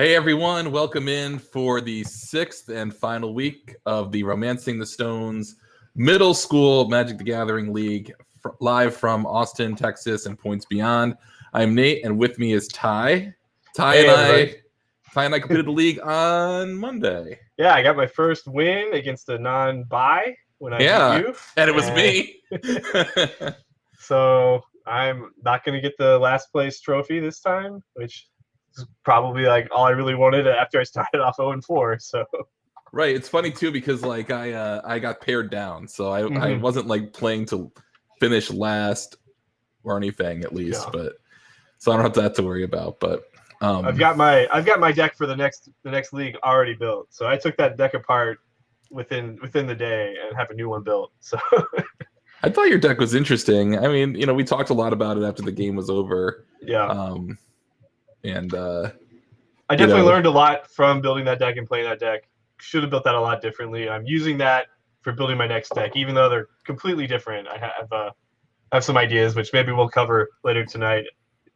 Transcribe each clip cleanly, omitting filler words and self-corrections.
Hey everyone, welcome in for the 6th and final week of the Romancing the Stones Middle School Magic the Gathering League, live from Austin, Texas, and points beyond. I'm Nate, and with me is Ty. Ty and I completed the league on Monday. Yeah, I got my first win against a non-bye when I beat you. And it was me. So I'm not going to get the last place trophy this time, which is probably like all I really wanted after I started off 0-4. So right, it's funny too because like I got pared down, so I wasn't like playing to finish last or anything at least, but so I don't have that to worry about. But I've got my deck for the next league already built. So I took that deck apart within the day and have a new one built. So I thought your deck was interesting. I mean, we talked a lot about it after the game was over. Yeah. And I definitely learned a lot from building that deck and playing that deck. Should have built that a lot differently. I'm using that for building my next deck, even though they're completely different. I have some ideas, which maybe we'll cover later tonight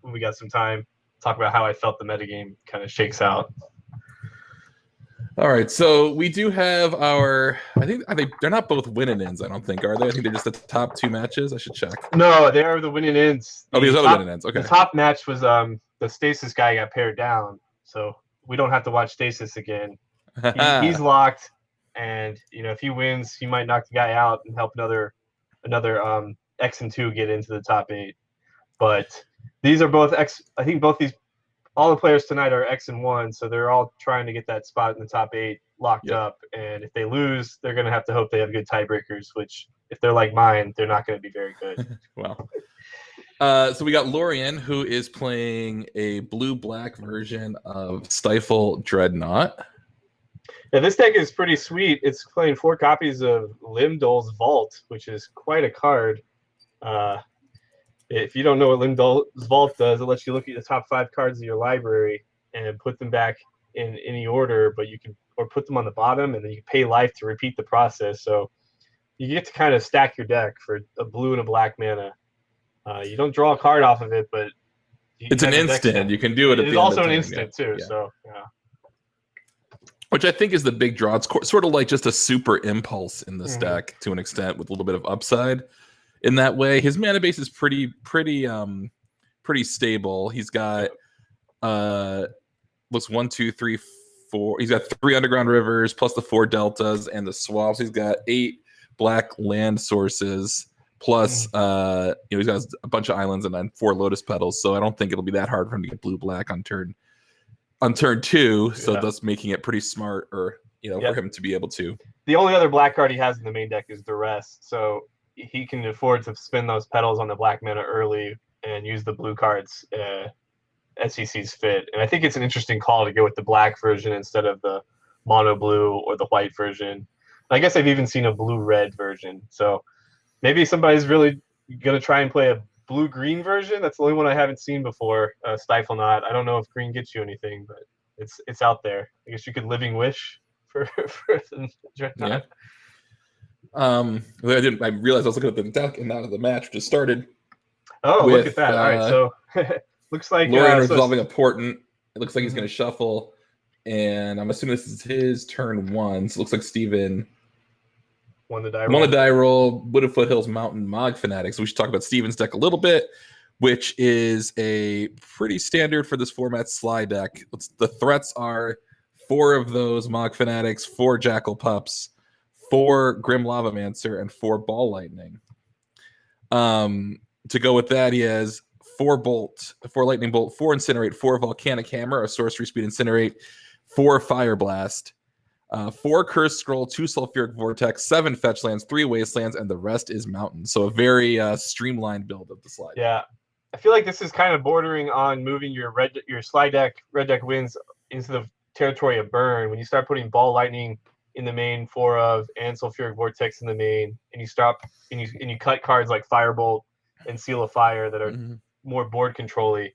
when we got some time. Talk about how I felt the metagame kind of shakes out. All right, so we do have our. I think they're not both win-and-ins. I don't think, are they? I think they're just the top two matches. I should check. No, they are the win-and-ins. These are the win-and-ins. Okay. The top match was the Stasis guy got pared down, so we don't have to watch Stasis again. He's locked, and if he wins, he might knock the guy out and help another X and 2 get into the top 8. But these are both X. I think all the players tonight are X and 1, so they're all trying to get that spot in the top 8 locked up. And if they lose, they're going to have to hope they have good tiebreakers, which if they're like mine, they're not going to be very good. Wow. So we got Lorian, who is playing a blue-black version of Stifle Dreadnought. Yeah, this deck is pretty sweet. It's playing 4 copies of Limdol's Vault, which is quite a card. If you don't know what Limdol's Vault does, it lets you look at the top 5 cards of your library and put them back in any order, but you can put them on the bottom, and then you can pay life to repeat the process. So you get to kind of stack your deck for a blue and a black mana. You don't draw a card off of it, but it's an instant. You can do it. It's also an instant too. Yeah. So yeah. Which I think is the big draw. It's sort of like just a super impulse in this deck to an extent, with a little bit of upside. In that way, his mana base is pretty stable. He's got looks 1, 2, 3, 4. He's got 3 underground rivers plus the 4 deltas and the swamps. He's got 8 black land sources plus he's got a bunch of islands and then 4 lotus petals. So I don't think it'll be that hard for him to get blue black on turn 2. So thus making it pretty smart, or for him to be able to. The only other black card he has in the main deck is Duress. So he can afford to spend those petals on the black mana early and use the blue cards as he sees fit. And I think it's an interesting call to go with the black version instead of the mono blue or the white version. And I guess I've even seen a blue-red version. So maybe somebody's really going to try and play a blue-green version. That's the only one I haven't seen before, Stifle Naught. I don't know if green gets you anything, but it's out there. I guess you could Living Wish for the Dreadnought. Yeah. I realized I was looking at the deck and not at the match just started. Oh, look at that! All right, so looks like Lorian resolving a portent. It looks like he's going to shuffle, and I'm assuming this is his turn 1. So it looks like Steven won the die roll. Wooded Foothills Mountain Mog Fanatics. So we should talk about Steven's deck a little bit, which is a pretty standard for this format Sly deck. The threats are 4 of those Mog Fanatics, 4 Jackal Pups, 4 Grim Lavamancer, and 4 Ball Lightning. To go with that, he has 4 Lightning Bolt, 4 Incinerate, 4 Volcanic Hammer, a sorcery speed Incinerate, 4 Fire Blast, 4 Curse Scroll, 2 Sulfuric Vortex, 7 Fetch Lands, 3 Wastelands, and the rest is Mountain. So a very streamlined build of the slide. Yeah, I feel like this is kind of bordering on moving your slide deck, red deck wins into the territory of burn. When you start putting Ball Lightning in the main 4 of and Sulfuric Vortex in the main, and you cut cards like Firebolt and Seal of Fire that are more board control-y,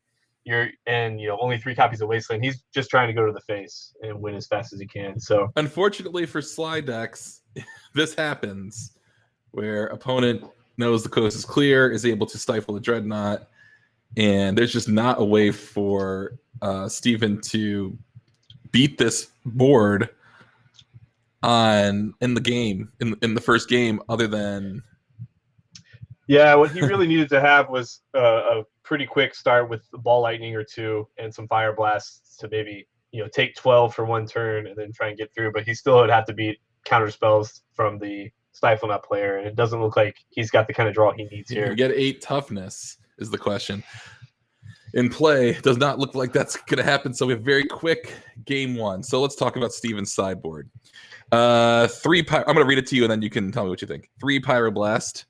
only 3 copies of Wasteland. He's just trying to go to the face and win as fast as he can. So unfortunately for slide decks, this happens where opponent knows the coast is clear, is able to stifle the Dreadnought, and there's just not a way for Steven to beat this board in the game in the first game, other than Yeah, what he really needed to have was a pretty quick start with the ball lightning or two and some fire blasts to maybe take 12 for one turn and then try and get through. But he still would have to beat counter spells from the Stifle Naught player, and it doesn't look like he's got the kind of draw he needs here. You get 8 toughness is the question. In play, does not look like that's going to happen. So we have very quick game 1. So let's talk about Steven's sideboard. 3 I'm going to read it to you, and then you can tell me what you think. 3 Pyroblast,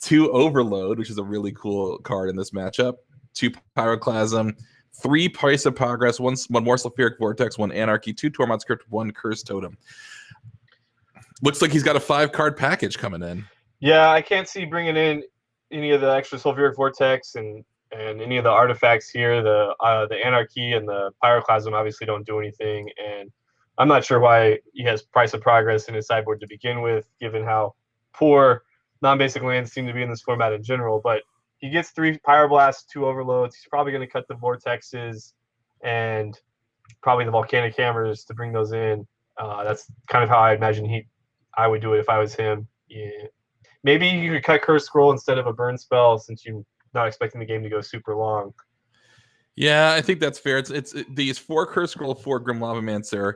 2 Overload, which is a really cool card in this matchup. 2 Pyroclasm, 3 Price of Progress, 1 more Sulfuric Vortex, 1 Anarchy, 2 Tormod Script, 1 Curse Totem. Looks like he's got a 5-card package coming in. Yeah, I can't see bringing in any of the extra Sulfuric Vortex and any of the artifacts here. The Anarchy and the Pyroclasm obviously don't do anything, and I'm not sure why he has Price of Progress in his sideboard to begin with, given how poor non-basic lands seem to be in this format in general. But he gets 3 Pyroblasts, 2 Overloads. He's probably going to cut the Vortexes and probably the Volcanic Hammers to bring those in. That's kind of how I imagine I would do it if I was him. Yeah. Maybe you could cut Curse Scroll instead of a burn spell, since you're not expecting the game to go super long. Yeah, I think that's fair. It's these 4 Curse Scroll, 4 Grim Lavamancer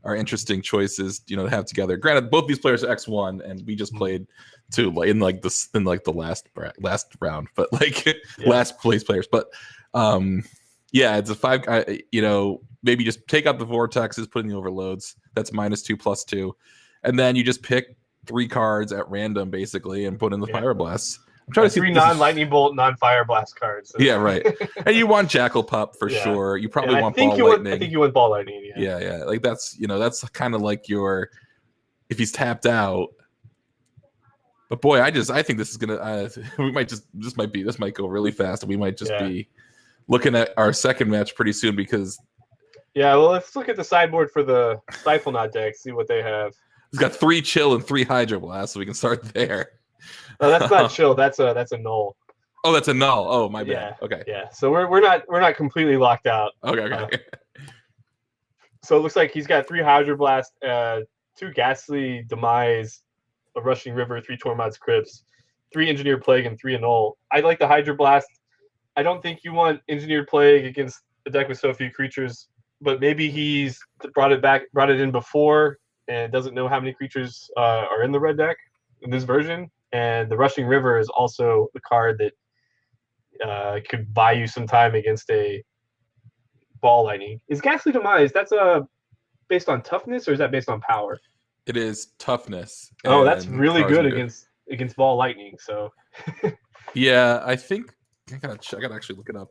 are interesting choices, to have together. Granted, both these players are X1, and we just played 2 in the last round, but last place players. But yeah, it's a 5. Maybe just take out the Vortexes, put in the Overloads. That's -2/+2, and then you just pick 3 cards at random basically and put in the Pyroblasts. I'm trying to see 3 non-lightning bolt, non-fire blast cards. So. Yeah, right. And you want Jackal Pup for sure. You probably want Ball Lightning. I think you want Ball Lightning. Yeah. That's kind of like your, if he's tapped out. But boy, I think this is gonna. We might this might go really fast, and we might just be looking at our second match pretty soon because. Yeah, well, let's look at the sideboard for the Stifle Naught deck. See what they have. He's got 3 Chill and 3 Hydro Blast, so we can start there. No, that's not Chill. That's a null. Oh, that's a null. Oh, my bad. Yeah. Okay. Yeah. So we're not completely locked out. Okay. So it looks like he's got 3 Hydro Blast, 2 Ghastly Demise, a Rushing River, 3 Tormod's Crypts, 3 Engineered Plague, and 3 Annul. I like the Hydro Blast. I don't think you want Engineered Plague against a deck with so few creatures, but maybe he's brought it in before and doesn't know how many creatures are in the red deck in this version. And the Rushing River is also the card that could buy you some time against a Ball Lightning. Is Ghastly Demise, that's based on toughness, or is that based on power? It is toughness. Oh, that's really good against Ball Lightning. So yeah, I think I gotta actually look it up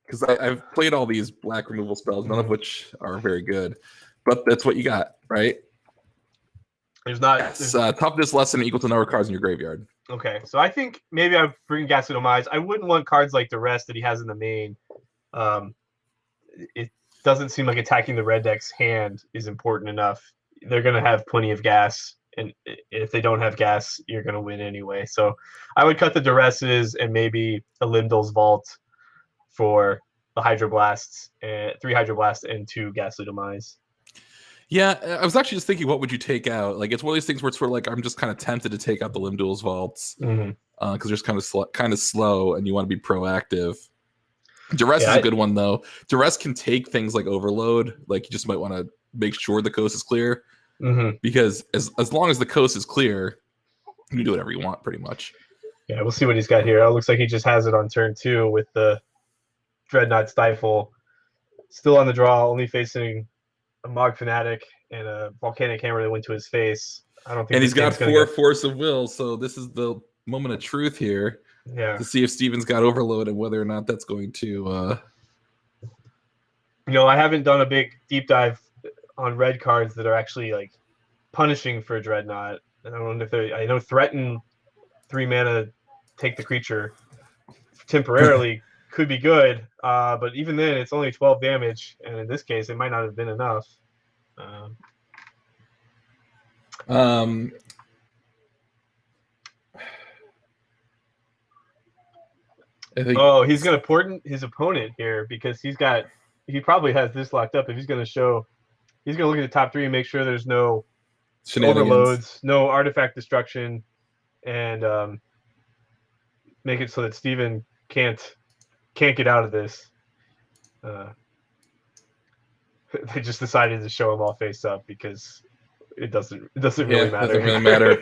because I've played all these black removal spells, none of which are very good, but that's what you got, right? There's not toughness less than or equal to number of cards in your graveyard. Okay, so I think maybe I'd bring Ghastly Demise. I wouldn't want cards like the rest that he has in the main. It doesn't seem like attacking the red deck's hand is important enough. They're going to have plenty of gas, and if they don't have gas, you're going to win anyway. So I would cut the Duresses and maybe a Limdol's Vault for the Hydroblasts, 3 Hydroblasts and 2 Ghastly Demise. Yeah, I was actually just thinking, what would you take out? Like, it's one of these things where it's sort of like I'm just kind of tempted to take out the Limdol's Vaults because they're just kind of slow, and you want to be proactive. Duress is a good one though. Duress can take things like Overload. Like, you just might want to make sure the coast is clear because as long as the coast is clear, you can do whatever you want pretty much. Yeah, we'll see what he's got here. It looks like he just has it on turn 2 with the Dreadnought Stifle still on the draw, only facing a Mog Fanatic and a Volcanic Hammer that went to his face. I don't think. And he's got 4 Force of Will, so this is the moment of truth here. Yeah. To see if Steven's got Overload and whether or not that's going to. I haven't done a big deep dive on red cards that are actually like punishing for Dreadnought. I don't know if I know Threaten 3 mana, take the creature temporarily could be good, but even then it's only 12 damage, and in this case it might not have been enough. I think he's going to port his opponent here because he's got he probably has this locked up if he's going to show. He's going to look at the top 3 and make sure there's no overloads, no artifact destruction, and make it so that Steven can't get out of this. They just decided to show him all face up because it doesn't really matter. Doesn't really matter.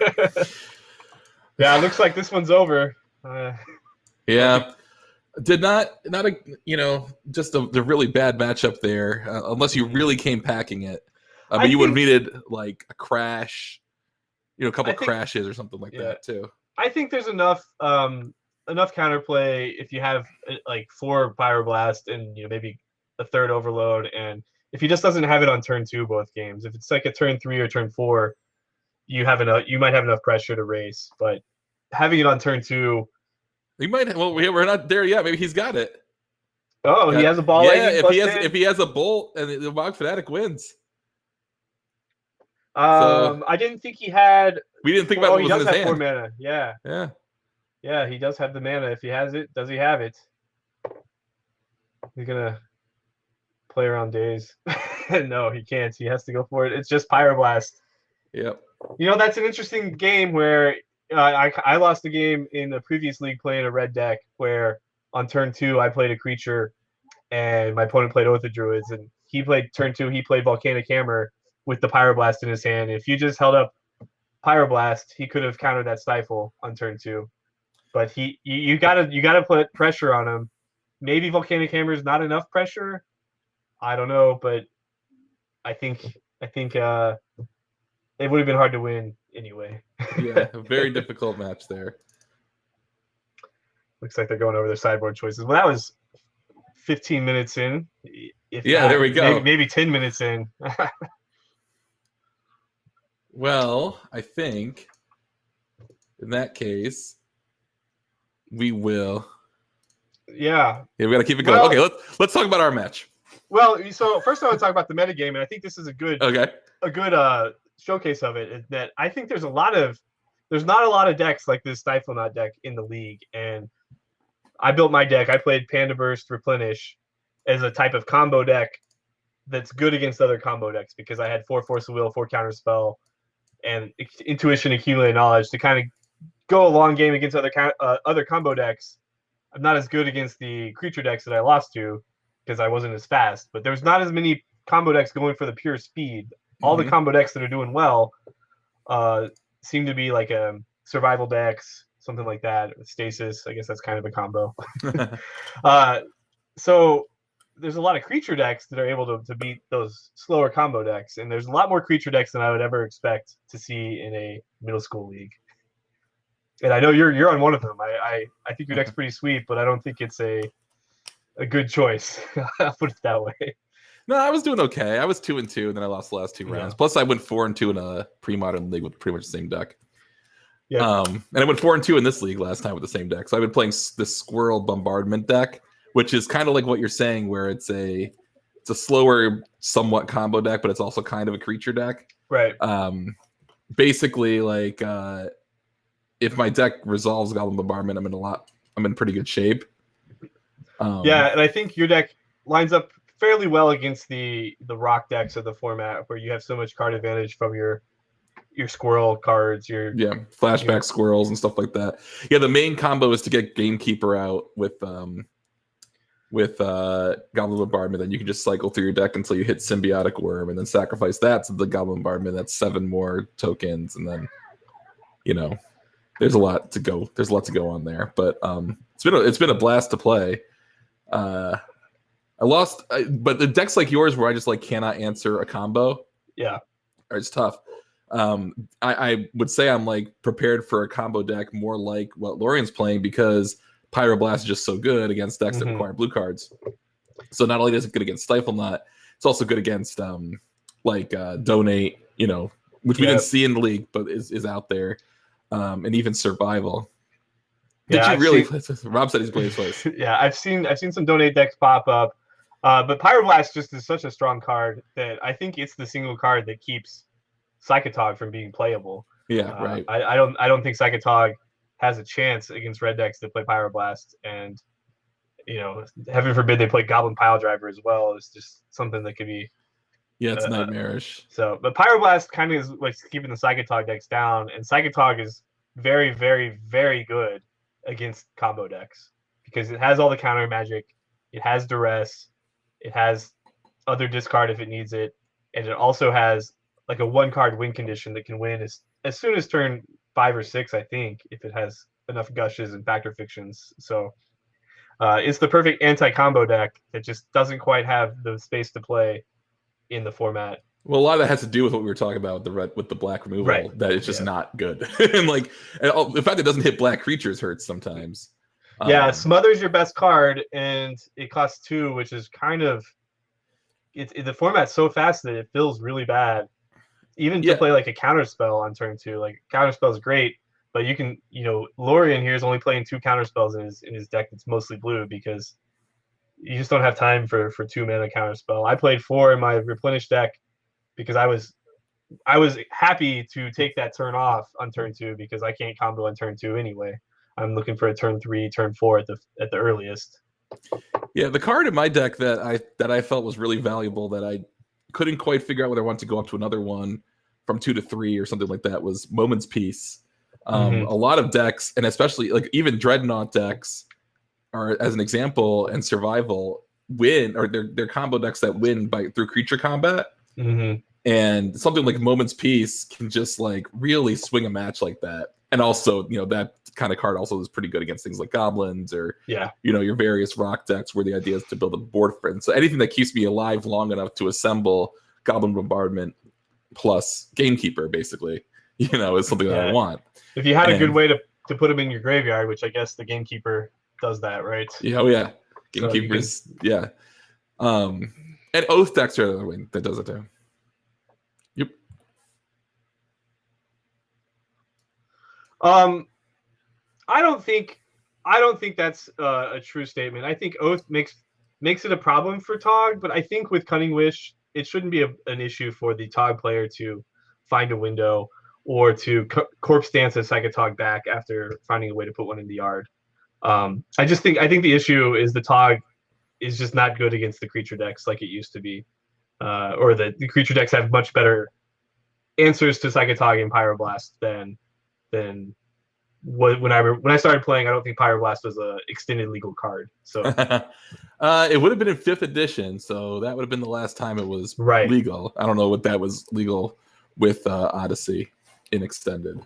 Yeah, it looks like this one's over. Yeah. Did not a just the really bad matchup there, unless you really came packing it. But you would have needed like a crash, a couple crashes or something like that too. I think there's enough counterplay if you have like 4 Pyroblast and maybe a 3rd Overload, and if he just doesn't have it on turn 2 both games, if it's like a turn 3 or turn 4, you might have enough pressure to race. But having it on turn 2. You might. Well, we're not there yet. Maybe he's got it. Oh, he has a ball. Yeah, if he has a bolt, and the Bog Fanatic wins. I didn't think he had. We didn't think about what he was does in his have hand. 4 mana. Yeah. Yeah. Yeah, he does have the mana. If he has it, does he have it? He's gonna play around days. No, he can't. He has to go for it. It's just Pyroblast. Yep. That's an interesting game where I lost a game in the previous league playing a red deck where on turn 2 I played a creature and my opponent played Oath of Druids, and he played turn 2, he played Volcanic Hammer with the Pyroblast in his hand. If you just held up Pyroblast, he could have countered that Stifle on turn 2. But you gotta put pressure on him. Maybe Volcanic Hammer is not enough pressure. I don't know, but I think it would have been hard to win anyway. Yeah, a very difficult match there. Looks like they're going over their sideboard choices. Well, that was 15 minutes in. There we go. Maybe 10 minutes in. Well, I think in that case, we will. Yeah, we got to keep it going. Okay, let's talk about our match. Well, so first I want to talk about the metagame, and I think this is a good showcase of it. Is that I think there's not a lot of decks like this Stifle Naught deck in the league, and I built my deck. I played Panda Burst Replenish as a type of combo deck that's good against other combo decks because I had 4 Force of Will, 4 Counterspell, and Intuition, Accumulate Knowledge to kind of go a long game against other combo decks. I'm not as good against the creature decks that I lost to because I wasn't as fast, but there's not as many combo decks going for the pure speed. All the combo decks that are doing well seem to be like survival decks, something like that. Stasis, I guess that's kind of a combo. So there's a lot of creature decks that are able to beat those slower combo decks, and there's a lot more creature decks than I would ever expect to see in a middle school league. And I know you're on one of them. I think your deck's pretty sweet, but I don't think it's a good choice. I'll put it that way. No, I was doing okay. I was 2-2, and then I lost the last 2 rounds. Plus, I went 4-2 in a pre-modern league with pretty much the same deck. Yeah. And I went 4-2 in this league last time with the same deck. So I've been playing this Squirrel Bombardment deck, which is kind of like what you're saying, where it's a slower, somewhat combo deck, but it's also kind of a creature deck. Right. Basically, like if my deck resolves Goblin Bombardment, I'm in pretty good shape. And I think your deck lines up fairly well against the rock decks of the format, where you have so much card advantage from your squirrel cards, flashback squirrels and stuff like that. Yeah, the main combo is to get Gamekeeper out with Goblin Bombardment. Then you can just cycle through your deck until you hit Symbiotic Worm, and then sacrifice that to the Goblin Bombardment. That's 7 more tokens, and then there's a lot to go. There's a lot to go on there, but it's been a blast to play. I lost, but the decks like yours where I just cannot answer a combo. Yeah, it's tough. I would say I'm prepared for a combo deck more like what Lorian's playing, because Pyroblast is just so good against decks that require blue cards. So not only is it good against Stifle Knot, it's also good against Donate, which we didn't see in the league, but is out there, and even Survival. Rob said he's played twice. Yeah, I've seen some Donate decks pop up, but Pyroblast just is such a strong card that I think it's the single card that keeps Psychotog from being playable. Yeah, right. I don't think Psychotog has a chance against red decks that play Pyroblast, and heaven forbid they play Goblin Pile Driver as well. It's just something that could be. Yeah, it's nightmarish. But Pyroblast kind of is like keeping the Psychotog decks down, and Psychotog is very, very, very good against combo decks because it has all the counter magic, it has duress, it has other discard if it needs it, and it also has like a 1-card win condition that can win as soon as turn 5 or 6, I think, if it has enough gushes and factor fictions. So it's the perfect anti-combo deck that just doesn't quite have the space to play in the format. Well, a lot of that has to do with what we were talking about with the black removal. Right. That it's just not good, and the fact that it doesn't hit black creatures hurts sometimes. Yeah, Smother's your best card, and it costs 2, which is kind of the format's so fast that it feels really bad. Even to play like a counterspell on turn 2, like counterspell is great, but you can, Lorien here is only playing 2 counterspells in his deck that's mostly blue because you just don't have time for 2 mana counterspell. I played 4 in my replenish deck because I was happy to take that turn off on turn 2 because I can't combo on turn 2 anyway. I'm looking for a turn 3, turn 4 at the earliest. Yeah, the card in my deck that I felt was really valuable that I couldn't quite figure out whether I wanted to go up to another one from 2 to 3 or something like that was Moment's Peace. A lot of decks, and especially like even Dreadnought decks, are as an example, and Survival win, or they're combo decks that win through creature combat. And something like Moment's Peace can just like really swing a match like that. And also, that kind of card also is pretty good against things like goblins or your various rock decks where the idea is to build a board for it. So anything that keeps me alive long enough to assemble Goblin Bombardment plus Gamekeeper, basically, is something that I want. If you had a good way to put them in your graveyard, which I guess the Gamekeeper does that, right? Yeah, Gamekeepers, yeah. And Oath decks are the other way that does it too. Yep. I don't think that's a true statement. I think Oath makes it a problem for Tog, but I think with Cunning Wish, it shouldn't be an issue for the Tog player to find a window or to corpse dance a Psychotog back after finding a way to put one in the yard. I think the issue is the Tog is just not good against the creature decks like it used to be, or the creature decks have much better answers to Psychotog and Pyroblast than when I started playing. I don't think Pyroblast was a extended legal card. So it would have been in 5th edition, so that would have been the last time it was legal. I don't know what that was legal with Odyssey in extended.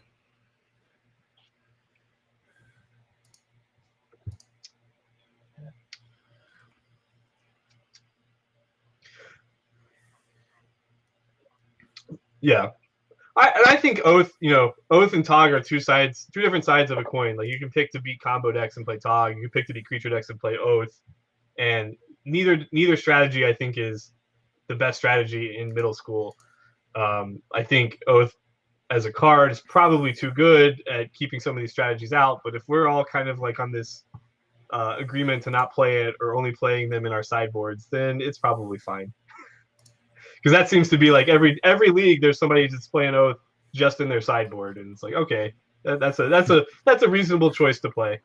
Yeah. I think Oath and Tog are two different sides of a coin. Like you can pick to beat combo decks and play Tog. You can pick to beat creature decks and play Oath. And neither strategy I think is the best strategy in middle school. I think Oath as a card is probably too good at keeping some of these strategies out. But if we're all kind of like on this agreement to not play it or only playing them in our sideboards, then it's probably fine. Because that seems to be like every league, there's somebody just playing Oath just in their sideboard, and it's like, okay, that's a reasonable choice to play.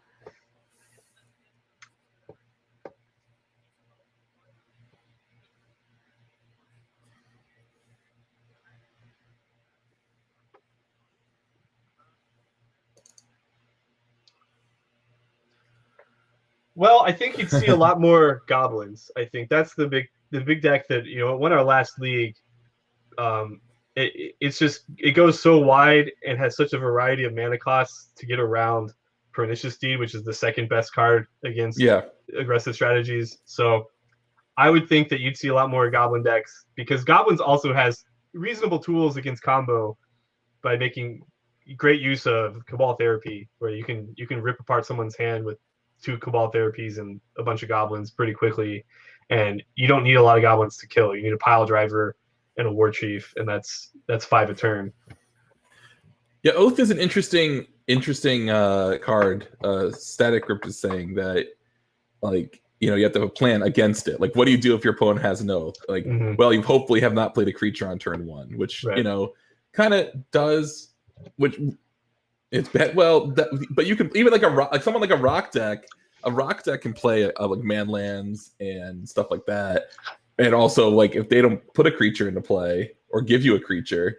Well, I think you'd see a lot more goblins. I think that's the big deck that won our last league. It goes so wide and has such a variety of mana costs to get around Pernicious Deed, which is the second best card against aggressive strategies. So I would think that you'd see a lot more goblin decks because goblins also has reasonable tools against combo by making great use of Cabal Therapy, where you can rip apart someone's hand with 2 Cabal Therapies and a bunch of goblins pretty quickly. And you don't need a lot of goblins to kill. You need a Pile Driver and a War Chief, and that's 5 a turn. Yeah, Oath is an interesting card. Static Grip is saying that, like, you have to have a plan against it. Like, what do you do if your opponent has an Oath? Like, well, you hopefully have not played a creature on turn 1, which kind of does. Which it's bad. Well, but you can even like someone like a rock deck. a rock deck can play like man lands and stuff like that, and also like if they don't put a creature into play or give you a creature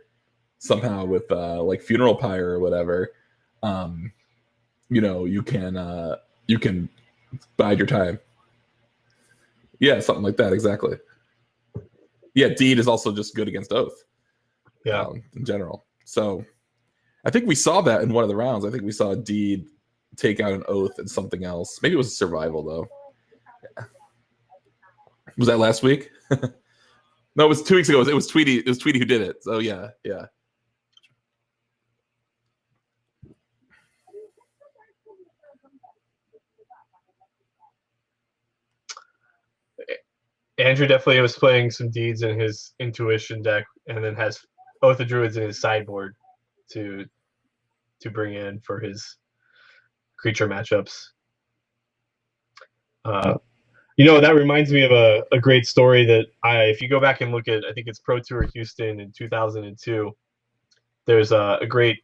somehow with like Funeral Pyre or whatever, you can bide your time. Yeah, something like that, exactly. Yeah, Deed is also just good against Oath. Yeah, in general. So I think we saw that in one of the rounds. I think we saw Deed take out an Oath and something else. Maybe it was a survival though. Yeah. Was that last week? No, it was 2 weeks ago. It was Tweety. It was Tweety who did it. So yeah. Andrew definitely was playing some Deeds in his Intuition deck, and then has Oath of Druids in his sideboard to bring in for his creature matchups. That reminds me of a great story that if you go back and look at, I think it's Pro Tour Houston in 2002, there's a great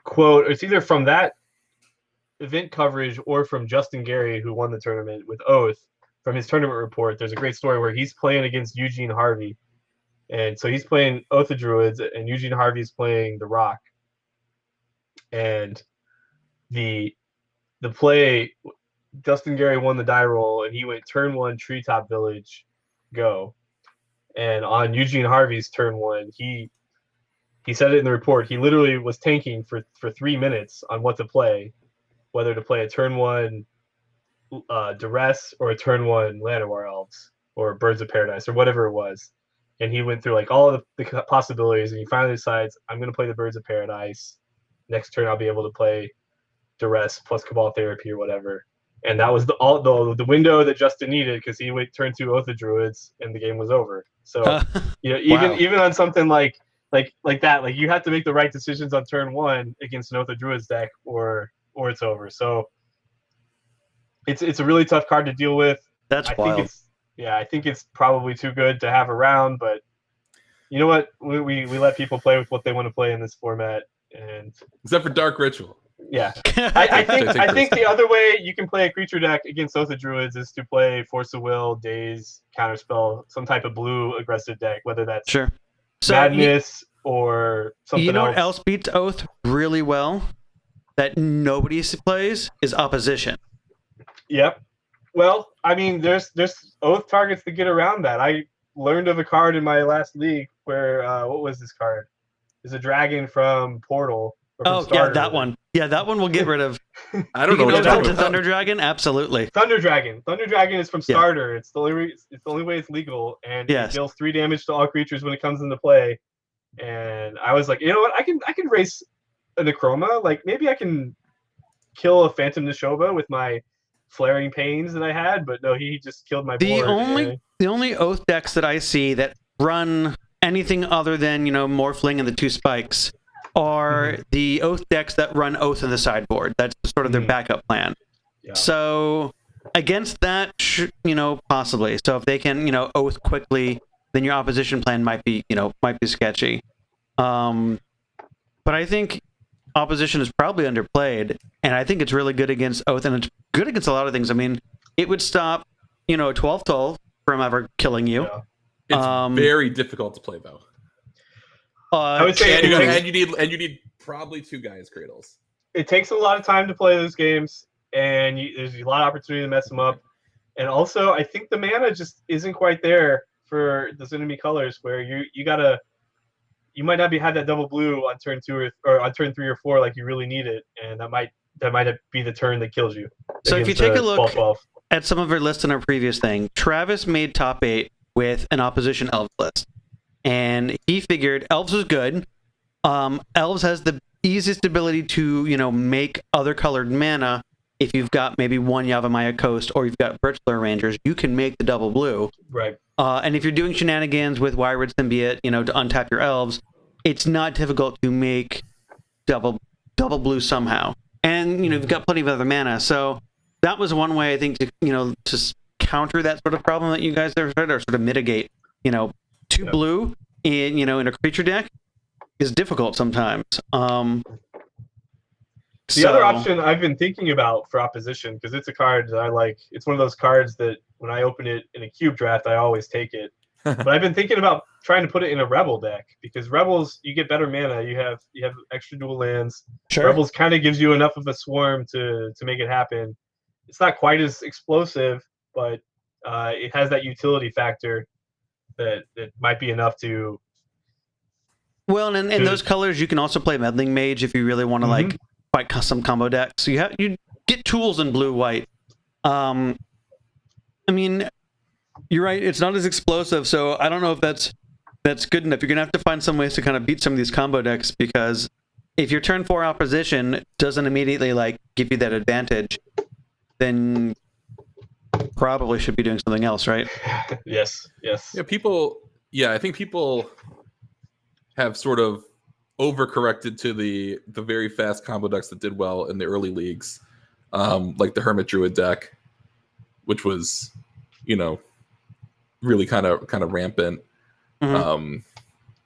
quote. It's either from that event coverage or from Justin Gary, who won the tournament with Oath. From his tournament report, there's a great story where he's playing against Eugene Harvey. And so he's playing Oath of Druids, and Eugene Harvey's playing the Rock. And the play, Justin Gary won the die roll, and he went turn 1, Treetop Village, go. And on Eugene Harvey's turn 1, he said it in the report, he literally was tanking for 3 minutes on what to play, whether to play a turn 1 Duress or a turn 1 Llanowar Elves or Birds of Paradise or whatever it was. And he went through like all of the possibilities, and he finally decides, I'm going to play the Birds of Paradise. Next turn I'll be able to play Duress plus Cabal Therapy or whatever. And that was the window that Justin needed, because he went turn 2 Oath of Druids and the game was over. So even on something like that, like you have to make the right decisions on turn 1 against an Oath of Druids deck or it's over. So it's a really tough card to deal with. That's wild. I think it's probably too good to have around, but you know what? We let people play with what they want to play in this format, and except for Dark Ritual. Yeah, I think the other way you can play a creature deck against Oath of Druids is to play Force of Will, Daze, Counterspell, some type of blue aggressive deck, whether that's Madness or something else. You know what else beats Oath really well that nobody plays is Opposition. Yep. Well, I mean, there's Oath targets to get around that. I learned of a card in my last league where what was this card? It's a dragon from Portal. Yeah, that one. Yeah, that one we'll get rid of. I don't know. To Thunder Dragon, absolutely. Thunder Dragon is from Starter. It's the only way it's legal, and it deals 3 damage to all creatures when it comes into play. And I was like, you know what? I can race a Necroma. Like maybe I can kill a Phantom Neshoba with my Flaring Pains that I had, but no, he just killed my board. The only Oath decks that I see that run anything other than Morphling and the 2 spikes are the Oath decks that run Oath in the sideboard. That's sort of their backup plan. Yeah. So against that, possibly. So if they can, Oath quickly, then your opposition plan might be sketchy. But I think Opposition is probably underplayed, and I think it's really good against Oath, and it's good against a lot of things. I mean, it would stop, a 12-12 from ever killing you. Yeah. It's very difficult to play, though. I would say, and you need probably 2 guys cradles. It takes a lot of time to play those games, and there's a lot of opportunity to mess them up. And also, I think the mana just isn't quite there for those enemy colors, where you might not have that double blue on turn 2 or on turn 3 or 4 like you really need it, and that might be the turn that kills you. So if you take a look at some of our lists in our previous thing, Travis made top 8 with an Opposition Elves list, and he figured Elves was good. Elves has the easiest ability to make other colored mana. If you've got maybe 1 Yavimaya Coast or you've got Birchblare Rangers, you can make the double blue. Right. And if you're doing shenanigans with Wyrwood Symbiote, to untap your elves, it's not difficult to make double blue somehow. And you've got plenty of other mana. So that was one way I think to counter that sort of problem that you guys have said, or sort of mitigate. 2 blue in a creature deck is difficult sometimes. The other option I've been thinking about for opposition, because it's a card that I like. It's one of those cards that when I open it in a cube draft, I always take it. But I've been thinking about trying to put it in a Rebel deck, because Rebels, you get better mana. You have extra dual lands. Sure. Rebels kind of gives you enough of a swarm to make it happen. It's not quite as explosive, but it has that utility factor that might be enough to. Well, and in those colors, you can also play Meddling Mage if you really want to like fight custom combo decks. So you get tools in blue-white. I mean, you're right. It's not as explosive, so I don't know if that's good enough. You're gonna have to find some ways to kind of beat some of these combo decks, because if your turn 4 opposition doesn't immediately like give you that advantage, then probably should be doing something else, right? Yes. Yeah, I think people have sort of overcorrected to the very fast combo decks that did well in the early leagues, like the Hermit Druid deck, which was, really kind of rampant.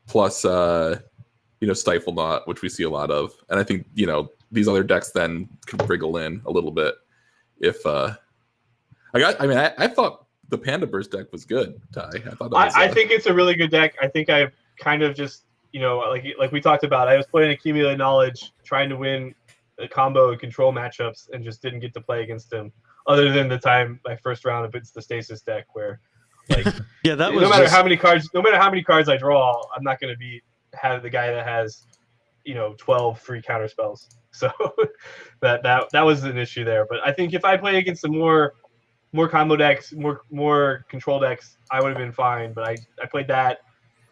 Plus, Stifle Naught, which we see a lot of, and I think these other decks then can wriggle in a little bit. If I thought the Panda Burst deck was good, Ty. I think it's a really good deck. I think I kind of just like we talked about, I was playing Accumulated Knowledge, trying to win a combo and control matchups, and just didn't get to play against him. Other than the time my first round against the Stasis deck, where yeah, that was no matter how many cards I draw, I'm not going to have the guy that has 12 free counter spells. So that was an issue there. But I think if I play against some more combo decks, more control decks, I would have been fine. But I played that,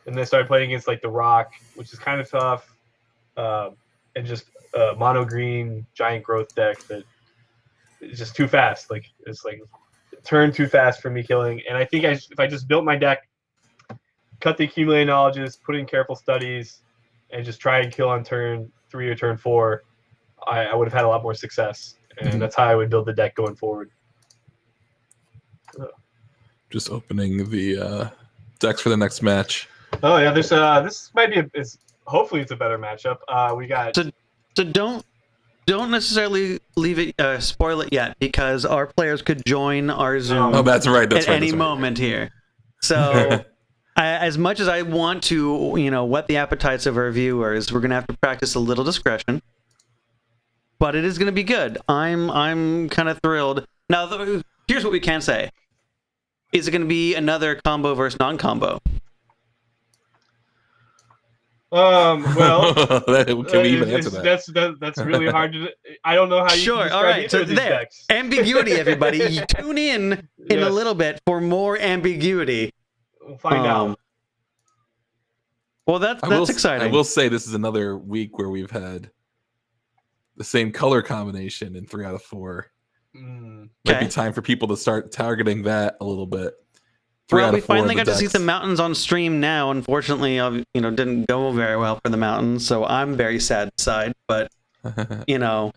and then started playing against like the Rock, which is kind of tough, and just mono green giant growth deck that is just too fast. Like it's like turn too fast for me killing. And I think if I just built my deck, cut the Accumulated Knowledges, put in Careful Studies, and just try and kill on turn 3 or turn 4, I would have had a lot more success. And that's how I would build the deck going forward. Just opening the decks for the next match. Oh yeah, this might be hopefully it's a better matchup. We got so don't necessarily leave it spoil it yet, because our players could join our Zoom. Oh, that's right. At any moment here. So as much as I want to, whet the appetites of our viewers, we're gonna have to practice a little discretion. But it is gonna be good. I'm kind of thrilled. Now, here's what we can say: is it gonna be another combo versus non-combo? Well, can we even answer that? That's really hard to. I don't know how you. Sure. All right. So there, decks. Ambiguity, everybody. You tune in a little bit for more ambiguity. We'll find out. Well, that's exciting. I will say this is another week where we've had the same color combination in 3 out of 4. Might be time for people to start targeting that a little bit. We finally got to see the mountains on stream now. Unfortunately, didn't go very well for the mountains, so I'm very sad side. But it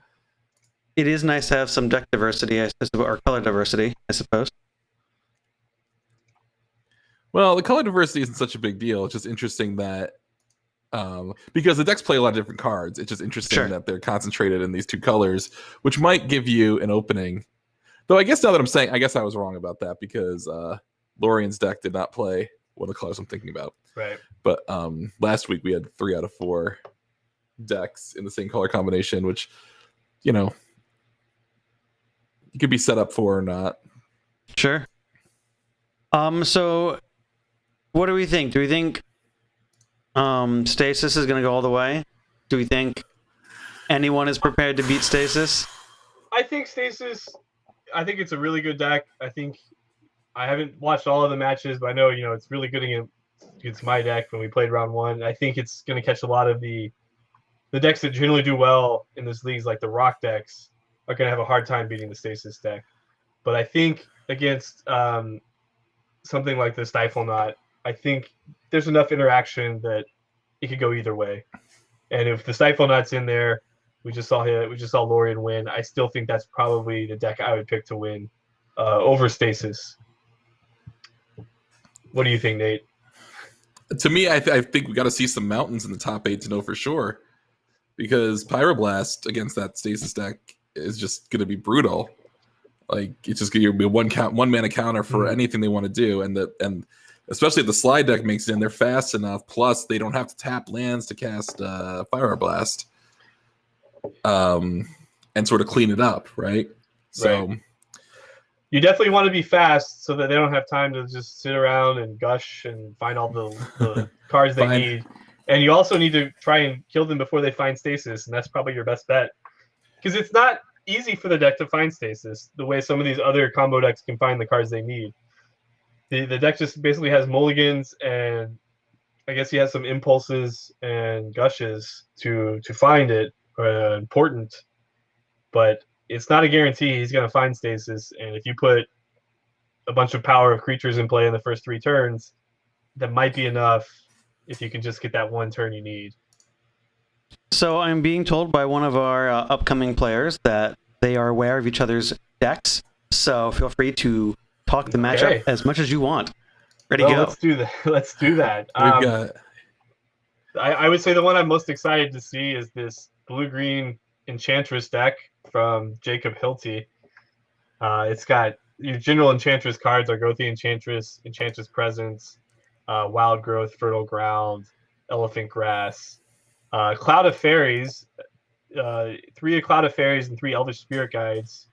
is nice to have some deck diversity, or color diversity, I suppose. Well, the color diversity isn't such a big deal. It's just interesting that because the decks play a lot of different cards. It's just interesting that they're concentrated in these 2 colors, which might give you an opening. Though I guess now that I'm saying, I guess I was wrong about that, because Lorian's deck did not play one of the colors I'm thinking about. Right. But last week we had 3 out of 4 decks in the same color combination, which, you could be set up for or not. Sure. So what do we think? Do we think Stasis is going to go all the way? Do we think anyone is prepared to beat Stasis? I think Stasis, it's a really good deck. I haven't watched all of the matches, but I know, it's really good against my deck when we played round 1. I think it's going to catch a lot of the decks that generally do well in this league, like the Rock decks, are going to have a hard time beating the Stasis deck. But I think against something like the Stifle Knot, I think there's enough interaction that it could go either way. And if the Stifle Knot's in there, we just saw Lorian win. I still think that's probably the deck I would pick to win over Stasis. What do you think, Nate? To me, I think we got to see some mountains in the top 8 to know for sure, because Pyroblast against that stasis deck is just going to be brutal. Like it's just going to be a one mana counter for anything they want to do, and especially if the slide deck makes it in, they're fast enough. Plus, they don't have to tap lands to cast Pyroblast, and sort of clean it up, right? So. Right. You definitely want to be fast so that they don't have time to just sit around and gush and find all the cards they need. And you also need to try and kill them before they find stasis, and that's probably your best bet. Because it's not easy for the deck to find stasis the way some of these other combo decks can find the cards they need. The deck just basically has mulligans, and I guess he has some impulses and gushes to find it important. But it's not a guarantee he's going to find stasis, and if you put a bunch of power of creatures in play in the first 3 turns, that might be enough if you can just get that 1 turn you need. So I'm being told by one of our upcoming players that they are aware of each other's decks, so feel free to talk the matchup as much as you want. Ready to go. Let's do that. Let's do that. We've got... I would say the one I'm most excited to see is this blue-green Enchantress deck from Jacob Hilty. It's got your general Enchantress cards are Growthy Enchantress, Enchantress Presence, Wild Growth, Fertile Ground, Elephant Grass, Cloud of Fairies, 3 Cloud of Fairies and 3 Elvish Spirit Guides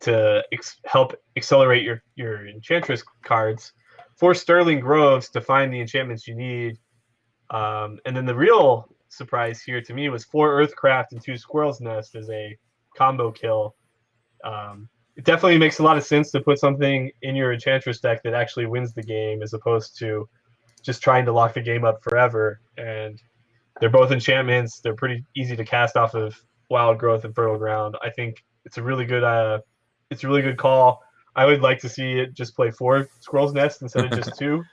to help accelerate your Enchantress cards, 4 Sterling Groves to find the enchantments you need, and then the real surprise here to me was 4 Earthcraft and 2 Squirrel's Nest as a combo kill. It definitely makes a lot of sense to put something in your Enchantress deck that actually wins the game as opposed to just trying to lock the game up forever. And they're both enchantments. They're pretty easy to cast off of Wild Growth and Fertile Ground. I think it's a really good call. I would like to see it just play 4 Squirrel's Nest instead of just 2.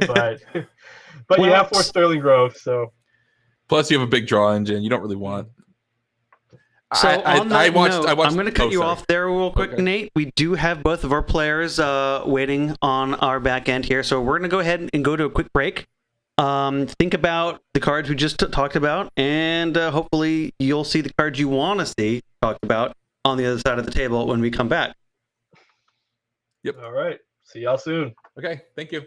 but you have 4 Sterling Grove, so. Plus, you have a big draw engine. You don't really want. So I'm going to cut you sorry. off there real quick, Okay. Nate. We do have both of our players waiting on our back end here, so we're going to go ahead and go to a quick break. Think about the cards we just talked about, and hopefully you'll see the cards you want to see talked about on the other side of the table when we come back. Yep. All right. See y'all soon. Okay. Thank you.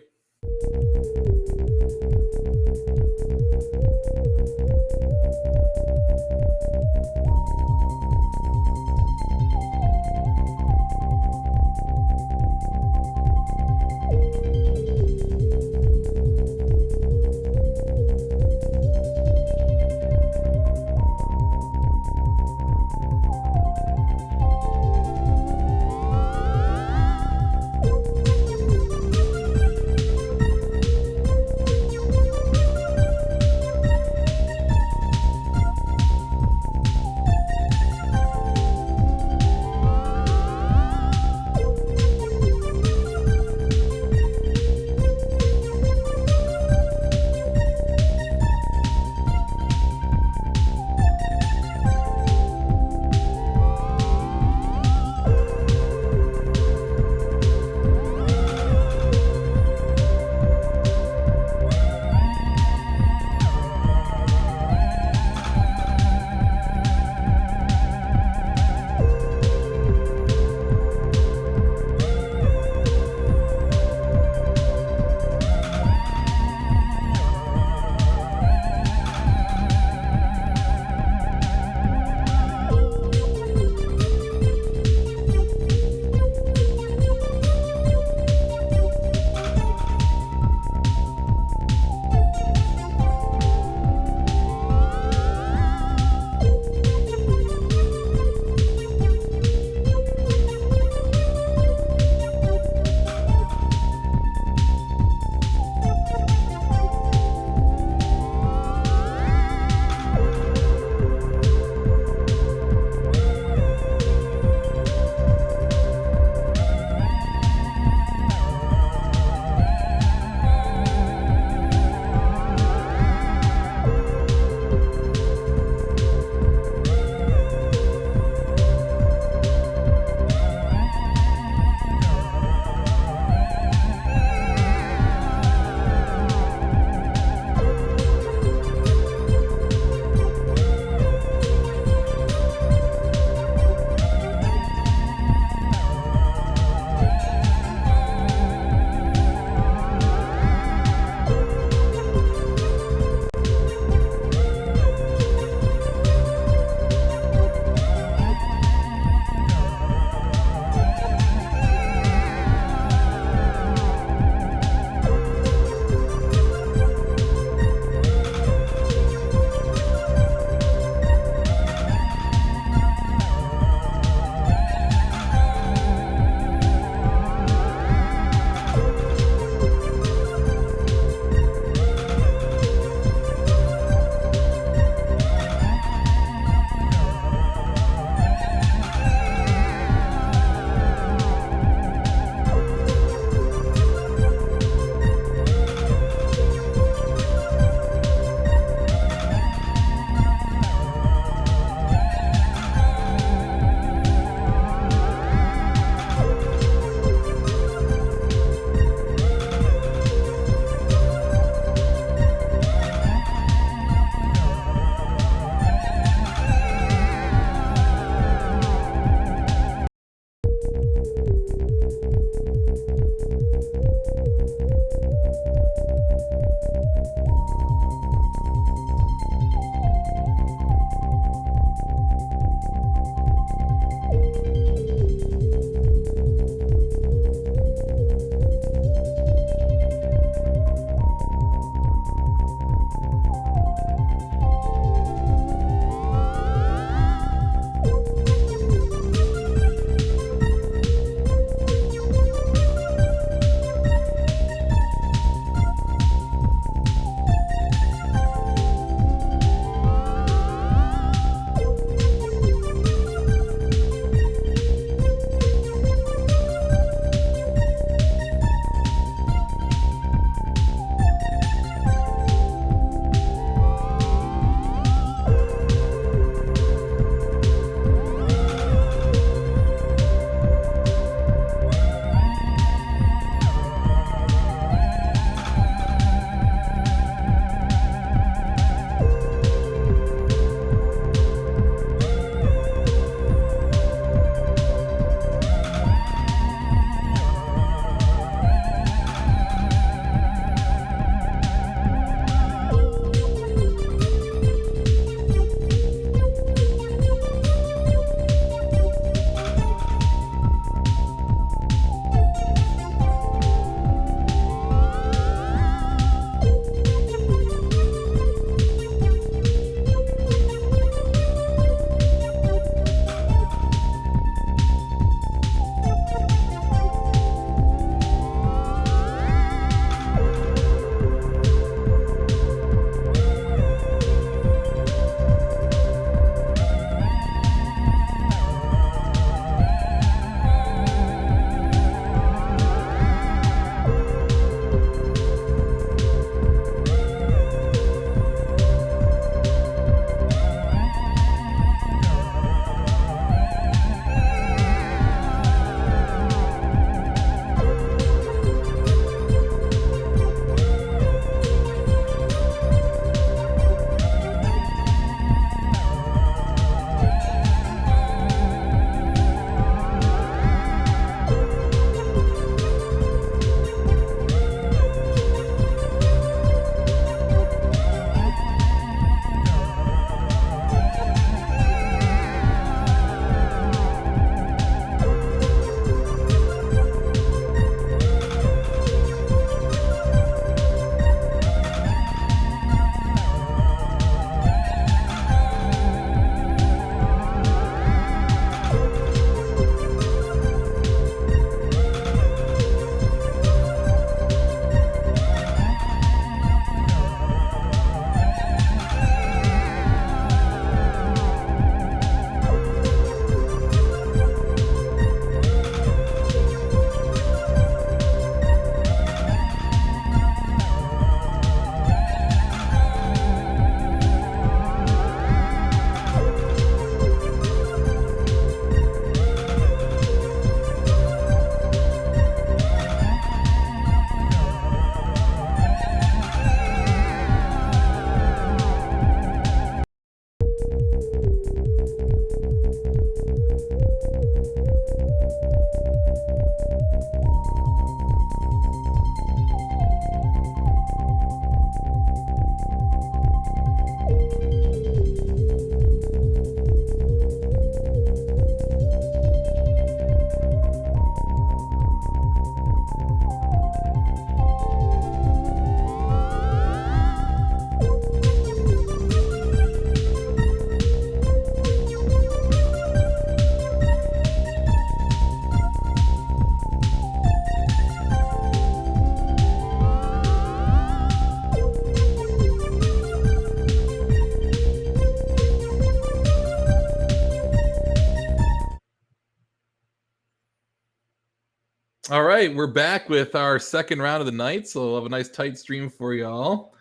All right, we're back with our second round of the night, so we'll have a nice tight stream for y'all.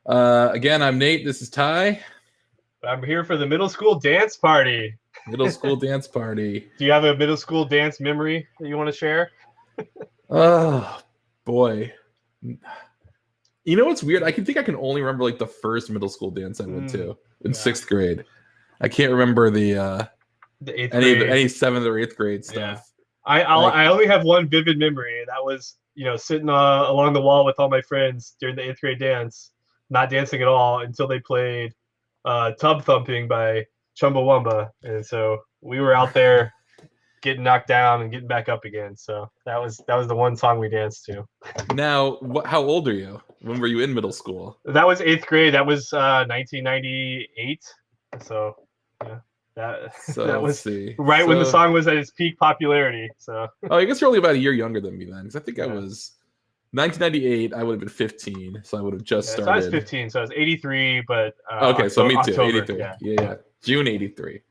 Again, I'm Nate. This is Ty. I'm here for the middle school dance party. Middle school dance party. Do you have a middle school dance memory that you want to share? Oh, boy. You know what's weird? I can only remember like the first middle school dance I went to in 6th grade. I can't remember the any 7th or 8th grade stuff. Yeah. I only have one vivid memory. That was, sitting along the wall with all my friends during the 8th grade dance, not dancing at all until they played Tub Thumping by Chumbawamba. And so we were out there getting knocked down and getting back up again. So that was the one song we danced to. Now, how old are you? When were you in middle school? That was 8th grade. That was 1998. So yeah. That was right when the song was at its peak popularity. So I guess you're only about a year younger than me then, because I think I was 1998. I would have been 15, so I would have just started. So I was 15, so I was 83. But okay, so me too. October, 83. Yeah, June 83.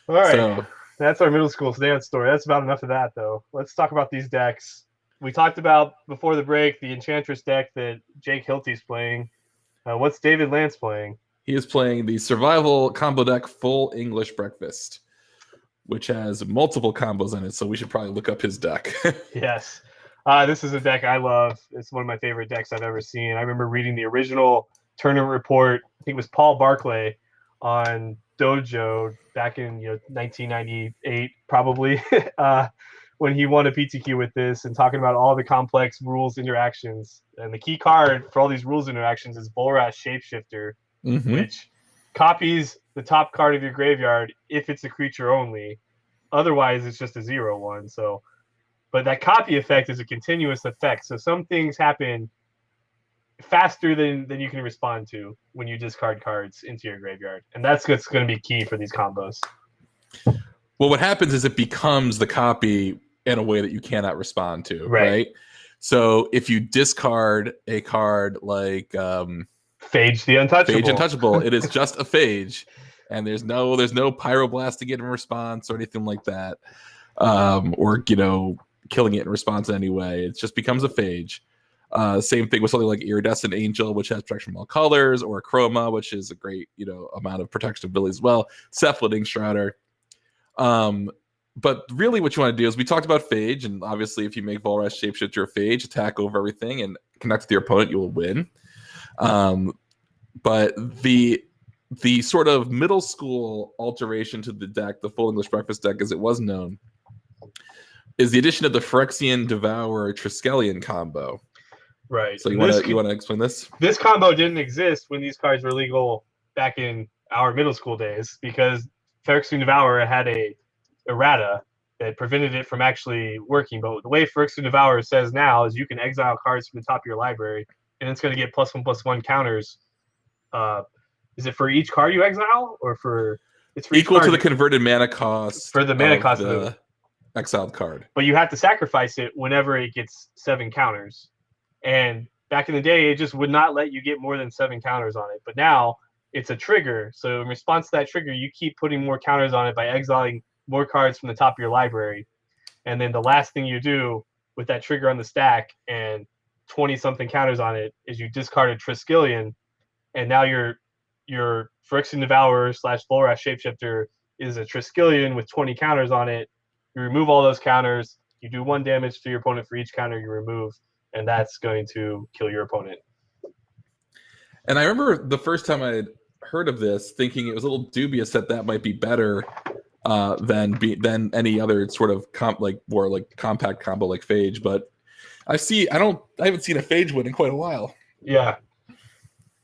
All right, so that's our middle school dance story. That's about enough of that, though. Let's talk about these decks. We talked about before the break the Enchantress deck that Jake Hilty's playing. What's David Lance playing? He is playing the Survival Combo Deck Full English Breakfast, which has multiple combos in it, so we should probably look up his deck. Yes. This is a deck I love. It's one of my favorite decks I've ever seen. I remember reading the original tournament report. I think it was Paul Barclay on Dojo back in 1998, probably, when he won a PTQ with this and talking about all the complex rules interactions. And the key card for all these rules interactions is Volrath Shapeshifter, which copies the top card of your graveyard if it's a creature only. Otherwise, it's just a 0/1. So, but that copy effect is a continuous effect. So some things happen faster than you can respond to when you discard cards into your graveyard. And that's what's going to be key for these combos. Well, what happens is it becomes the copy in a way that you cannot respond to, right? So if you discard a card like Phage the Untouchable. Phage Untouchable. It is just a Phage, and there's no Pyroblast to get in response or anything like that, or killing it in response anyway. It just becomes a Phage. Same thing with something like Iridescent Angel, which has protection from all colors, or Chroma, which is a great amount of protection ability as well. Cephalid Inkshrouder. But really, what you want to do is we talked about Phage, and obviously, if you make Volrath Shapeshifter a Phage, attack over everything and connect with your opponent, you will win. But the sort of middle school alteration to the deck, the Full English Breakfast deck as it was known, is the addition of the Phyrexian Devourer Triskelion combo. Right. So you want to explain this? This combo didn't exist when these cards were legal back in our middle school days, because Phyrexian Devourer had a errata that prevented it from actually working. But the way Phyrexian Devourer says now is you can exile cards from the top of your library, and it's going to get +1/+1 counters. Is it for each card you exile, or it's for equal to the converted mana cost for the mana cost of the exiled card? But you have to sacrifice it whenever it gets 7 counters. And back in the day, it just would not let you get more than 7 counters on it. But now it's a trigger. So in response to that trigger, you keep putting more counters on it by exiling more cards from the top of your library. And then the last thing you do with that trigger on the stack and 20-something counters on it is you discard a Triskelion, and now your Phyrexian Devourer / Volrath Shapeshifter is a Triskelion with 20 counters on it. You remove all those counters. You do 1 damage to your opponent for each counter you remove, and that's going to kill your opponent. And I remember the first time I had heard of this, thinking it was a little dubious that might be better than any other sort of more compact combo like Phage. But I haven't seen a Phage win in quite a while. Yeah.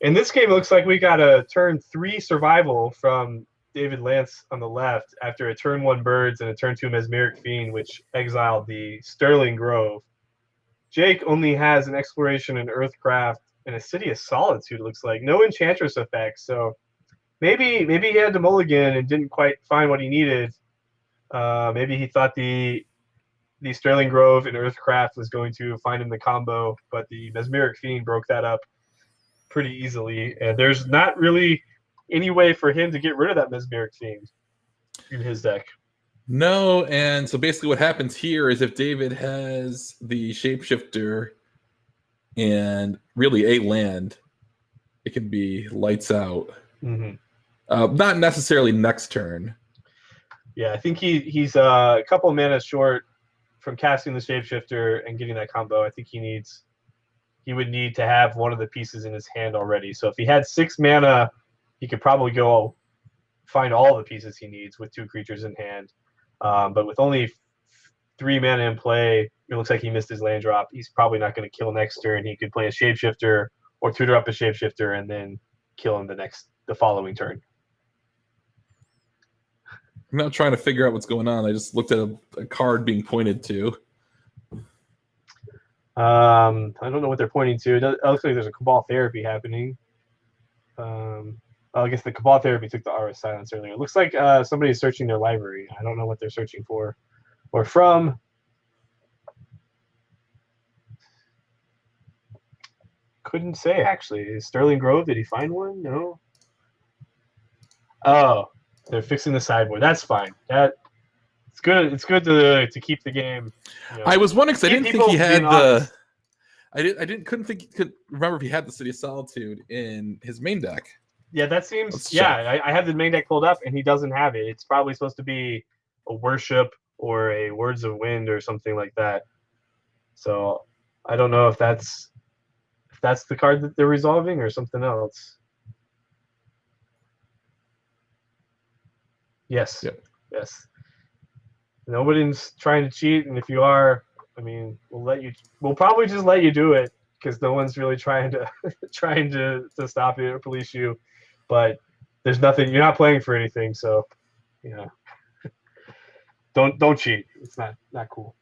In this game, it looks like we got a turn 3 survival from David Lance on the left after a turn 1 Birds and a turn 2 Mesmeric Fiend, which exiled the Sterling Grove. Jake only has an Exploration and Earthcraft and a City of Solitude, it looks like. No Enchantress effects, so maybe he had to mulligan and didn't quite find what he needed. Maybe he thought the Sterling Grove and Earthcraft was going to find him the combo, but the Mesmeric Fiend broke that up pretty easily, and there's not really any way for him to get rid of that Mesmeric Fiend in his deck. No, and so basically what happens here is if David has the shapeshifter and really a land, it can be lights out. Not necessarily next turn. Yeah, I think he's a couple of mana short from casting the shapeshifter and getting that combo. I think he would need to have one of the pieces in his hand already. So if he had 6 mana, he could probably go find all the pieces he needs with 2 creatures in hand. But with only 3 mana in play, it looks like he missed his land drop. He's probably not going to kill next turn. He could play a shapeshifter or tutor up a shapeshifter and then kill him the following turn. I'm not trying to figure out what's going on. I just looked at a card being pointed to. I don't know what they're pointing to. It looks like there's a Cabal Therapy happening. I guess the Cabal Therapy took the Aura Silence earlier. It looks like somebody's searching their library. I don't know what they're searching for or from. Couldn't say, actually. Is Sterling Grove, did he find one? No. Oh, they're fixing the sideboard. That's fine. It's good. It's good to keep the game. You know, I was wondering because I didn't think he had the. honest. Couldn't remember if he had the City of Solitude in his main deck. Yeah, that seems. Let's Yeah, I have the main deck pulled up, and he doesn't have it. It's probably supposed to be a Worship or a Words of Wind or something like that. So I don't know if that's the card that they're resolving or something else. Yes. Yep. Yes. Nobody's trying to cheat, and if you are, I mean, we'll probably just let you do it because no one's really trying to stop you or police you. But there's nothing. You're not playing for anything, so yeah. Don't cheat. It's not cool.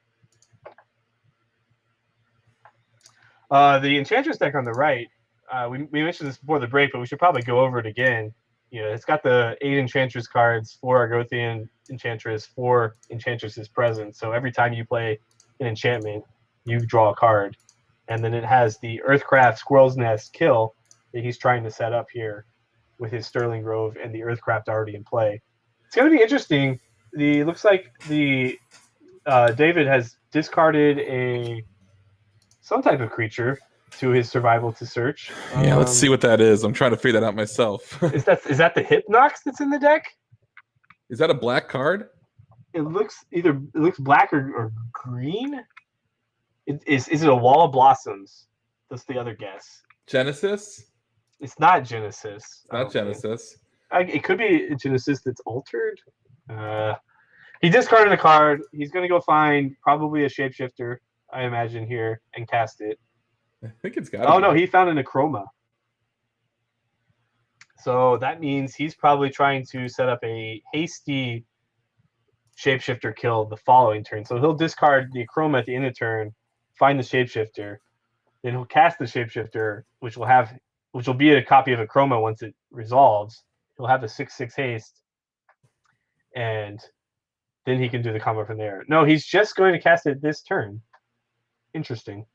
The Enchantress deck on the right. We mentioned this before the break, but we should probably go over it again. You know, it's got the 8 Enchantress cards, 4 Argothian Enchantress, 4 Enchantresses present. So every time you play an enchantment, you draw a card. And then it has the Earthcraft Squirrel's Nest kill that he's trying to set up here with his Sterling Grove and the Earthcraft already in play. It's going to be interesting. Looks like the David has discarded some type of creature to his survival to search. Yeah, let's see what that is. I'm trying to figure that out myself. Is that the Hypnox that's in the deck? Is that a black card? It looks black or green. Is it a Wall of Blossoms? That's the other guess. Genesis? It's not Genesis. Not Genesis. It could be a Genesis that's altered. He discarded a card. He's going to go find probably a shapeshifter, I imagine, here and cast it. I think it's got. Oh no, he found an Necroma. So that means he's probably trying to set up a hasty shapeshifter kill the following turn. So he'll discard the Necroma at the end of turn, find the shapeshifter, then he'll cast the shapeshifter, which will be a copy of a Necroma once it resolves. He'll have a 6/6 haste, and then he can do the combo from there. No, he's just going to cast it this turn. Interesting.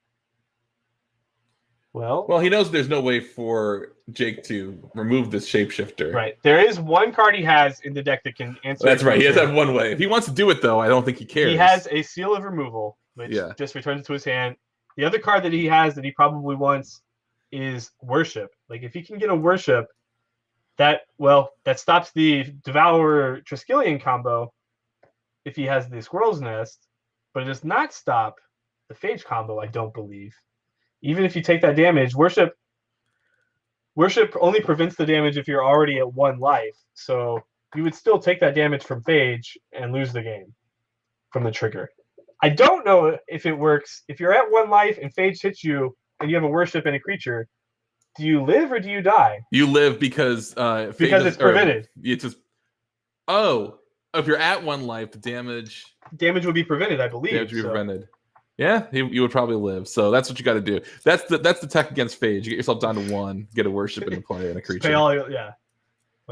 Well, he knows there's no way for Jake to remove this shapeshifter. Right. There is one card he has in the deck that can answer. That's right. He has that one way. If he wants to do it, though, I don't think he cares. He has a Seal of Removal, which just returns it to his hand. The other card that he has that he probably wants is Worship. Like, if he can get a Worship, that stops the Devourer Triskelion combo if he has the Squirrel's Nest, but it does not stop the Phage combo, I don't believe. Even if you take that damage, Worship only prevents the damage if you're already at 1 life. So you would still take that damage from Phage and lose the game from the trigger. I don't know if it works. If you're at 1 life and Phage hits you and you have a Worship and a creature, do you live or do you die? You live because it's prevented. It's just if you're at 1 life, the damage would be prevented, I believe. Damage would be prevented. Yeah, you would probably live. So that's what you got to do. That's the tech against Phage. You get yourself down to 1, get a Worship into play and a creature. Well, you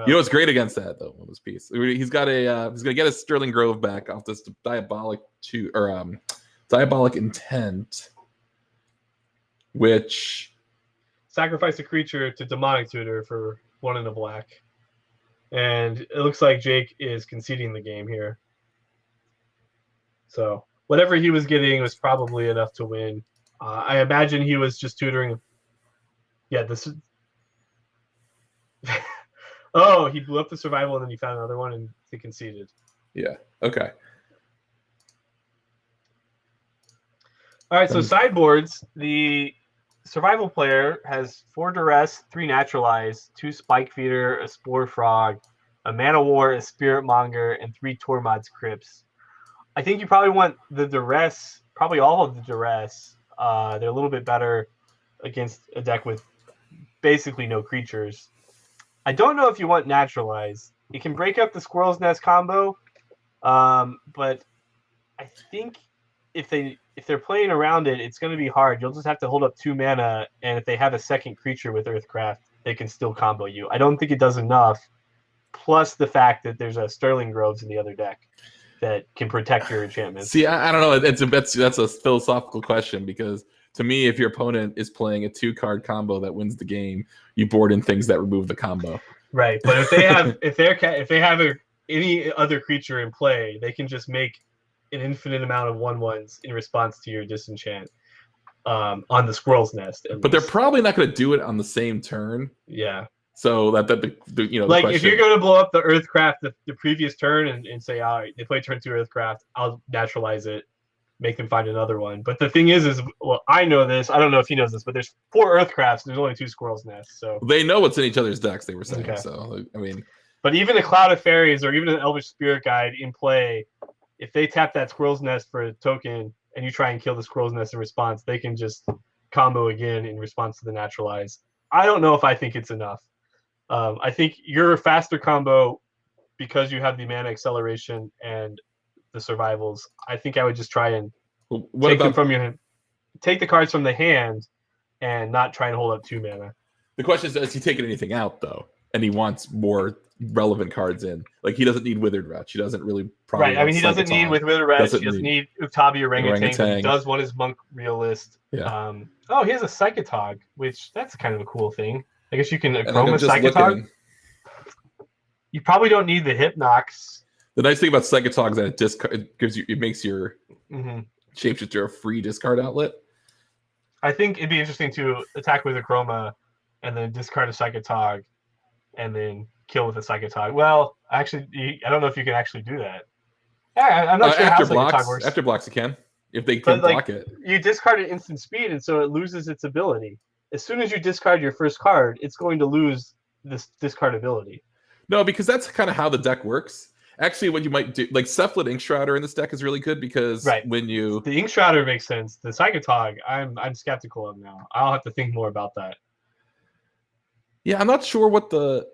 know what's great against that though? On this piece, he's got he's gonna get his Sterling Grove back off this diabolic intent, which sacrifice a creature to Demonic Tutor for 1 and a black, and it looks like Jake is conceding the game here. So whatever he was getting was probably enough to win. I imagine he was just tutoring. Yeah, this is. Oh, he blew up the survival and then he found another one and he conceded. Yeah. Okay. All right, so sideboards. The survival player has 4 duress, 3 naturalize, 2 spike feeder, a spore frog, a mana war, a spirit monger, and 3 tormod's crypts. I think you probably want the duress, probably all of the duress. They're a little bit better against a deck with basically no creatures. I don't know if you want naturalize. It can break up the squirrel's nest combo, but I think if they're playing around it, it's going to be hard. You'll just have to hold up 2 mana, and if they have a second creature with Earthcraft, they can still combo you. I don't think it does enough. Plus the fact that there's a Sterling Groves in the other deck that can protect your enchantments. See, I don't know. That's a philosophical question, because to me, if your opponent is playing a 2-card combo that wins the game, you board in things that remove the combo. Right, but if they have any other creature in play, they can just make an infinite amount of 1/1s in response to your disenchant on the squirrel's nest. But they're probably not going to do it on the same turn. Yeah. So like if you're going to blow up the Earthcraft the previous turn and say, all right, they play turn 2 Earthcraft, I'll naturalize it, make them find another one. But the thing is well, I know this. I don't know if he knows this, but there's 4 Earthcrafts. There's only 2 squirrels' nests. So they know what's in each other's decks. They were saying. Okay. So I mean, but even a Cloud of Fairies or even an Elvish Spirit Guide in play, if they tap that squirrel's nest for a token and you try and kill the squirrel's nest in response, they can just combo again in response to the naturalize. I don't know if I think it's enough. I think you're a faster combo because you have the mana acceleration and the survivals. I think I would just try and take the cards from the hand and not try and hold up 2 mana. The question is he taking anything out though? And he wants more relevant cards in. Like he doesn't need Withered Wretch. He doesn't really probably. Right. I mean, he doesn't need with Withered Wretch. He doesn't need Uktabi Orangutan. He does want his Monk Realist. Yeah. He has a Psychotog, which that's kind of a cool thing. I guess you can Chroma Psychotog. You probably don't need the Hypnox. The nice thing about Psychotog is that it makes your shapeshifter a free discard outlet. I think it'd be interesting to attack with a Chroma and then discard a Psychotog and then kill with a Psychotog. Well, actually, I don't know if you can actually do that. Yeah, I'm not sure how Psychotog works. After blocks, you can. If they can block it. You discard it instant speed, and so it loses its ability. As soon as you discard your first card, it's going to lose this discard ability. No, because that's kind of how the deck works. Actually, what you might do, like Cephalid Inkshrouder in this deck is really good because when you... The Inkshrouder makes sense. The Psychotog, I'm skeptical of now. I'll have to think more about that. Yeah, I'm not sure what the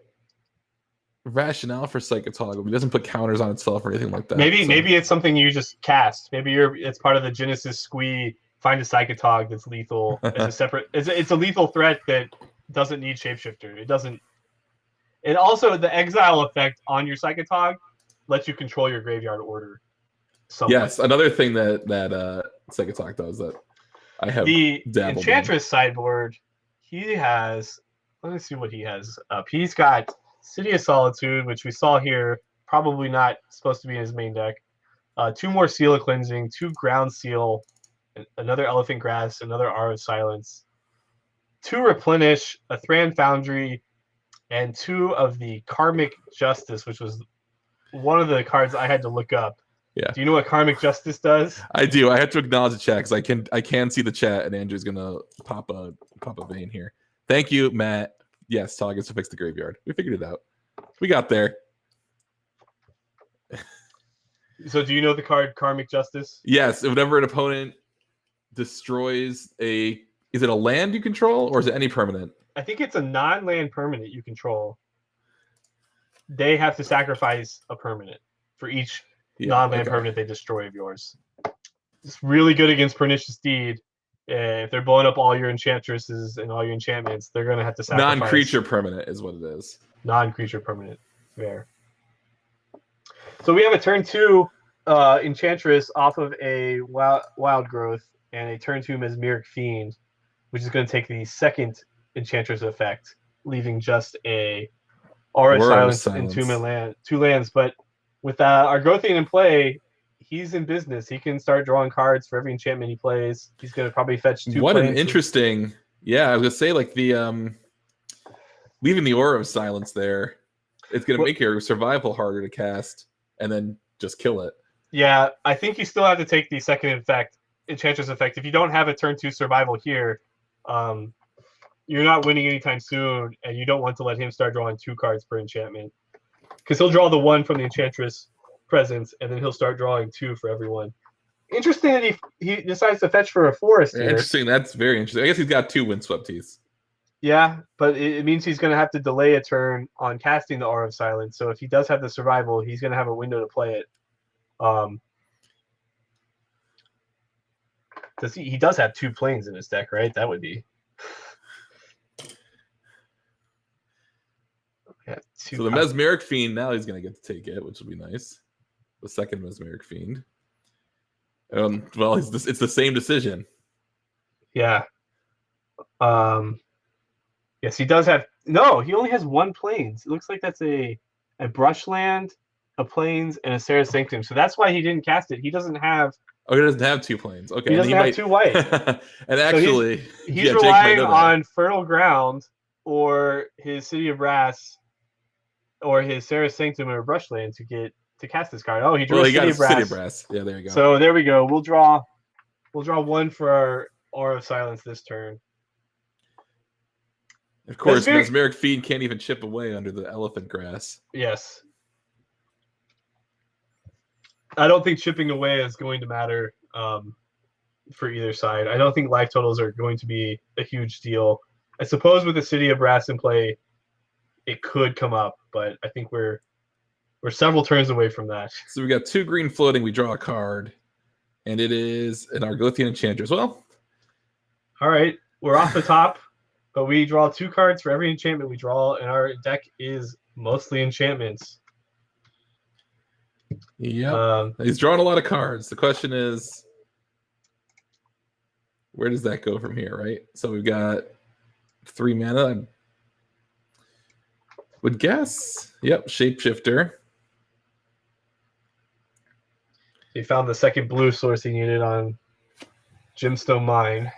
rationale for Psychotog. It doesn't put counters on itself or anything like that. Maybe it's something you just cast. Maybe it's part of the Genesis Squee. Find a Psychotog that's lethal as a separate. It's a lethal threat that doesn't need Shapeshifter. It doesn't. And also the exile effect on your Psychotog lets you control your graveyard order. Somewhat. Yes, another thing that Psychotog does that I have the Enchantress sideboard. He has. Let me see what he has up. He's got City of Solitude, which we saw here. Probably not supposed to be in his main deck. 2 more Seal of Cleansing, 2 Ground Seal, another Elephant Grass, another Aura of Silence, 2 Replenish, a Thran Foundry, and 2 of the Karmic Justice, which was one of the cards I had to look up. Yeah. Do you know what Karmic Justice does? I do. I have to acknowledge the chat because I can see the chat, and Andrew's gonna pop a vein here. Thank you, Matt. Yes, Tog is to fix the graveyard. We figured it out. We got there. So do you know the card Karmic Justice? Yes. Whenever an opponent destroys is it a land you control or is it any permanent? I think it's a non-land permanent you control. They have to sacrifice a permanent for each non-land permanent they destroy of yours. It's really good against Pernicious Deed. If they're blowing up all your enchantresses and all your enchantments, they're going to have to sacrifice. Non-creature permanent is what it is. Non-creature permanent. Fair. So we have a turn 2 Enchantress off of a wild growth and a turn 2 Mesmeric Fiend, which is going to take the second Enchantress effect, leaving just a Aura of Silence and 2 lands. But with Argothian in play, he's in business. He can start drawing cards for every enchantment he plays. He's going to probably fetch 2 What an planes. interesting. Yeah, I was gonna say like the leaving the Aura of Silence there. It's gonna make your survival harder to cast, and then just kill it. Yeah, I think you still have to take the second effect, Enchantress effect. If you don't have a turn 2 survival here, you're not winning anytime soon, and you don't want to let him start drawing 2 cards per enchantment. Because he'll draw the 1 from the Enchantress presence, and then he'll start drawing 2 for everyone. Interesting that he decides to fetch for a forest here. Interesting. That's very interesting. I guess he's got 2 Windswept Teeth. Yeah, but it means he's going to have to delay a turn on casting the Aura of Silence. So if he does have the survival, he's going to have a window to play it. He does have 2 planes in his deck, right? That would be. Yeah, so the Mesmeric Fiend, now he's going to get to take it, which will be nice. The second Mesmeric Fiend. Well, it's the same decision. Yeah. Yes, he does have. No, he only has 1 planes. It looks like that's a Brushland, a Plains, and a Sarah's Sanctum. So that's why he didn't cast it. He doesn't have. Oh, he doesn't have 2 planes. Okay, he doesn't have 2 white. And actually, so he's relying on Fertile Ground or his City of Brass or his Sarah's Sanctum or Brushland to cast this card. Oh, he drew City of Brass. City of Brass. Yeah, there you go. So there we go. We'll draw 1 for our Aura of Silence this turn. Of course, Mesmeric Fiend can't even chip away under the Elephant Grass. Yes. I don't think chipping away is going to matter for either side. I don't think life totals are going to be a huge deal. I suppose with the City of Brass in play, it could come up, but I think we're several turns away from that. So we got 2 green floating. We draw a card, and it is an Argothian Enchantress. Well, all right, we're off the top, but we draw 2 cards for every enchantment we draw, and our deck is mostly enchantments. Yeah, he's drawing a lot of cards. The question is, where does that go from here, right? So we've got 3 mana. I would guess. Yep, Shapeshifter. He found the second blue source he needed on Gemstone Mine.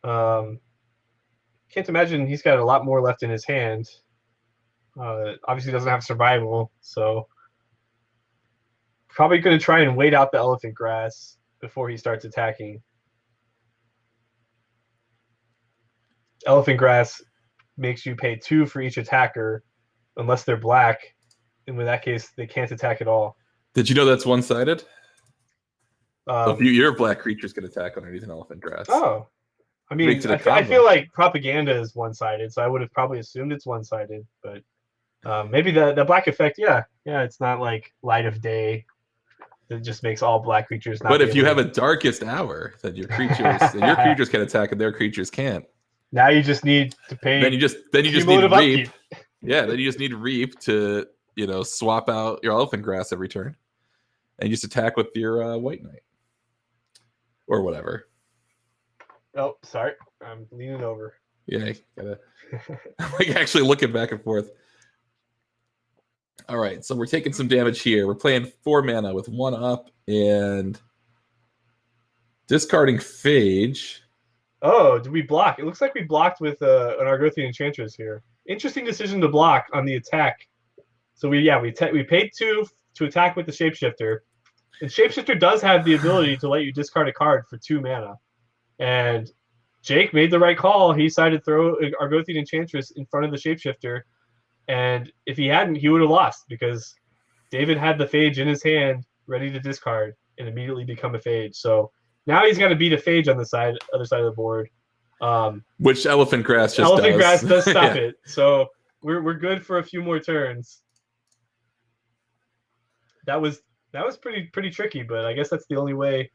Can't imagine he's got a lot more left in his hand. Obviously doesn't have survival, so probably going to try and wait out the Elephant Grass before he starts attacking. Elephant Grass makes you pay 2 for each attacker unless they're black, and in that case they can't attack at all. Did you know that's one-sided? So if your black creatures can attack underneath an Elephant Grass. Oh, I mean, I feel like Propaganda is one-sided, so I would have probably assumed it's one-sided, but maybe the black effect, yeah, it's not like Light of Day. It just makes all black creatures not. But if you have a Darkest Hour, that your creatures can attack and their creatures can't. Now you just need to pay. Then you just need Reap. Yeah, then you just need Reap to swap out your Elephant Grass every turn, and you just attack with your White Knight or whatever. Oh, sorry, I'm leaning over. Yeah, gotta. I'm like actually looking back and forth. All right, so we're taking some damage here. We're playing 4 mana with 1 up and discarding Phage. Oh, did we block? It looks like we blocked with an Argothian Enchantress here. Interesting decision to block on the attack. So we paid 2 to attack with the Shapeshifter. And Shapeshifter does have the ability to let you discard a card for 2 mana. And Jake made the right call. He decided to throw an Argothian Enchantress in front of the Shapeshifter. And if he hadn't, he would have lost because David had the Phage in his hand ready to discard and immediately become a Phage. So now he's got to beat a Phage on the other side of the board. Which Elephant Grass just Elephant Grass does stop it. So we're good for a few more turns. That was pretty tricky, but I guess that's the only way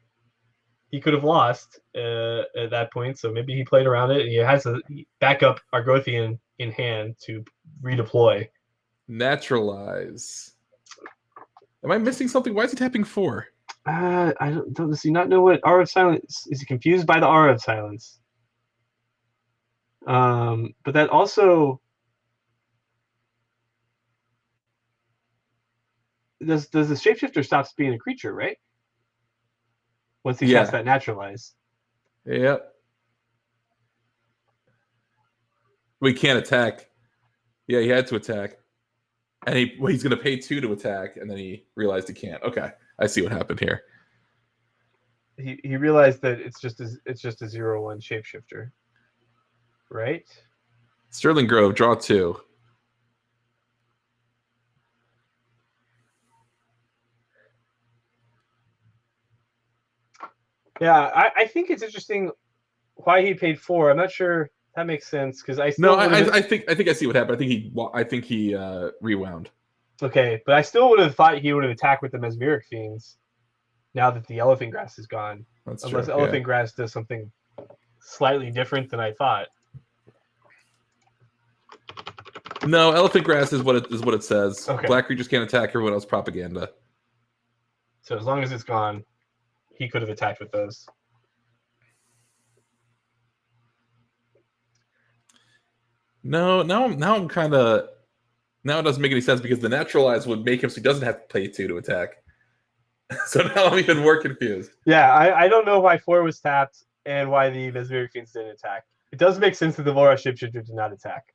he could have lost at that point. So maybe he played around it, and he has a backup Argothian in hand to redeploy. Naturalize. Am I missing something? Why is he tapping 4? I don't. Does he not know what Aura of Silence? Is he confused by the Aura of Silence? But that also does the shapeshifter stops being a creature, right? Once he casts that naturalize. Yep. We can't attack. Yeah, he had to attack. And he's going to pay 2 to attack, and then he realized he can't. Okay, I see what happened here. He realized that it's just a 0/1 shapeshifter, right? Sterling Grove, draw 2. Yeah, I think it's interesting why he paid 4. I'm not sure that makes sense because I think I see what happened. I think he rewound. Okay, but I still would have thought he would have attacked with the Mesmeric Fiends now that the Elephant Grass is gone. Unless Elephant Grass does something slightly different than I thought. No, Elephant Grass is what it says. Okay. Black creatures can't attack. Everyone else propaganda. So as long as it's gone, he could have attacked with those. No, now I'm kind of. Now it doesn't make any sense because the naturalize would make him so he doesn't have to pay 2 to attack. So now I'm even more confused. Yeah, I don't know why 4 was tapped and why the Mesmeric Fiends didn't attack. It does make sense that the Volra Shapeshifter did not attack.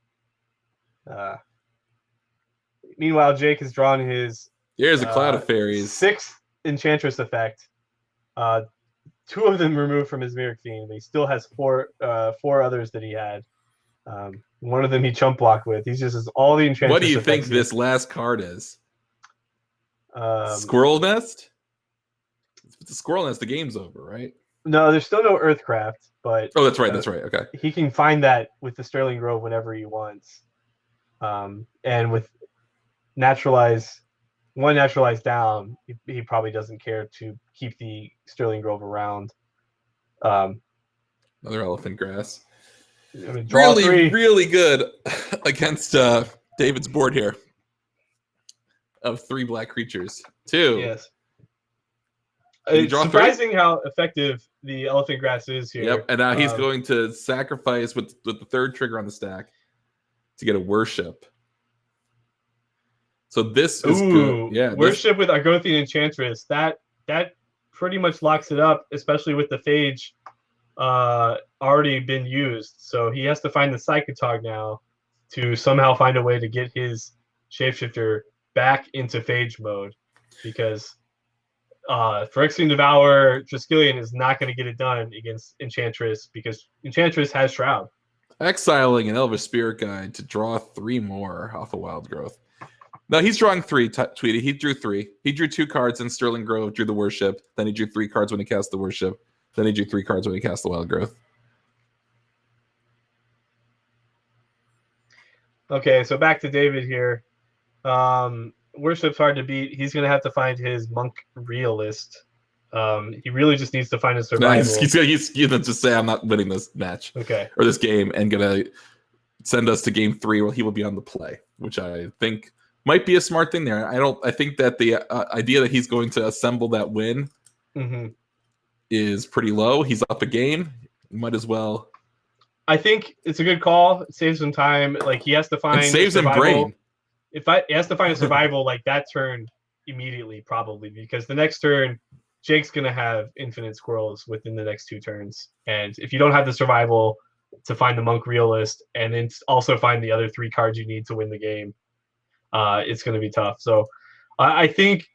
Meanwhile, Jake has drawn his. Here's a cloud of fairies. 6th Enchantress effect. 2 of them removed from his Mesmeric Fiend, but he still has 4 others that he had. One of them he chump blocked with. He's just all the Enchantress. What do you think this last card is? Squirrel Nest? If it's a Squirrel Nest, the game's over, right? No, there's still no Earthcraft, but that's right. Okay. He can find that with the Sterling Grove whenever he wants. And with one naturalize down, he probably doesn't care to keep the Sterling Grove around. Another Elephant Grass. Really good against David's board here of 3 black creatures. 2. Yes. It's surprising how effective the Elephant Grass is here. Yep, and now he's going to sacrifice with the 3rd trigger on the stack to get a worship. So this is good. Yeah, worship with Argothian Enchantress. That pretty much locks it up, especially with the Phage already been used. So he has to find the Psychotog now to somehow find a way to get his Shapeshifter back into Phage mode, because Phyrexian Devour Triskelion is not going to get it done against Enchantress because Enchantress has Shroud. Exiling an Elvish Spirit Guide to draw 3 more off of Wild Growth. No, he's drawing 3, Tweety. He drew 3. He drew 2 cards in Sterling Grove, drew the Worship. Then he drew 3 cards when he cast the Worship. Then he drew 3 cards when he cast the Wild Growth. Okay, so back to David here. Worship's hard to beat. He's going to have to find his Monk Realist. He really just needs to find a survival. No, he's going to just say, I'm not winning this match. Okay. Or this game, and going to send us to game 3 where he will be on the play, which I think might be a smart thing there. I think that the idea that he's going to assemble that win is pretty low. He's up a game. Might as well. I think it's a good call. It saves him time. Like, he has to find saves him brain. He has to find a survival like that turn immediately, probably, because the next turn Jake's going to have infinite squirrels within the next 2 turns. And if you don't have the survival to find the Monk Realist and then also find the other 3 cards you need to win the game, it's going to be tough. So I think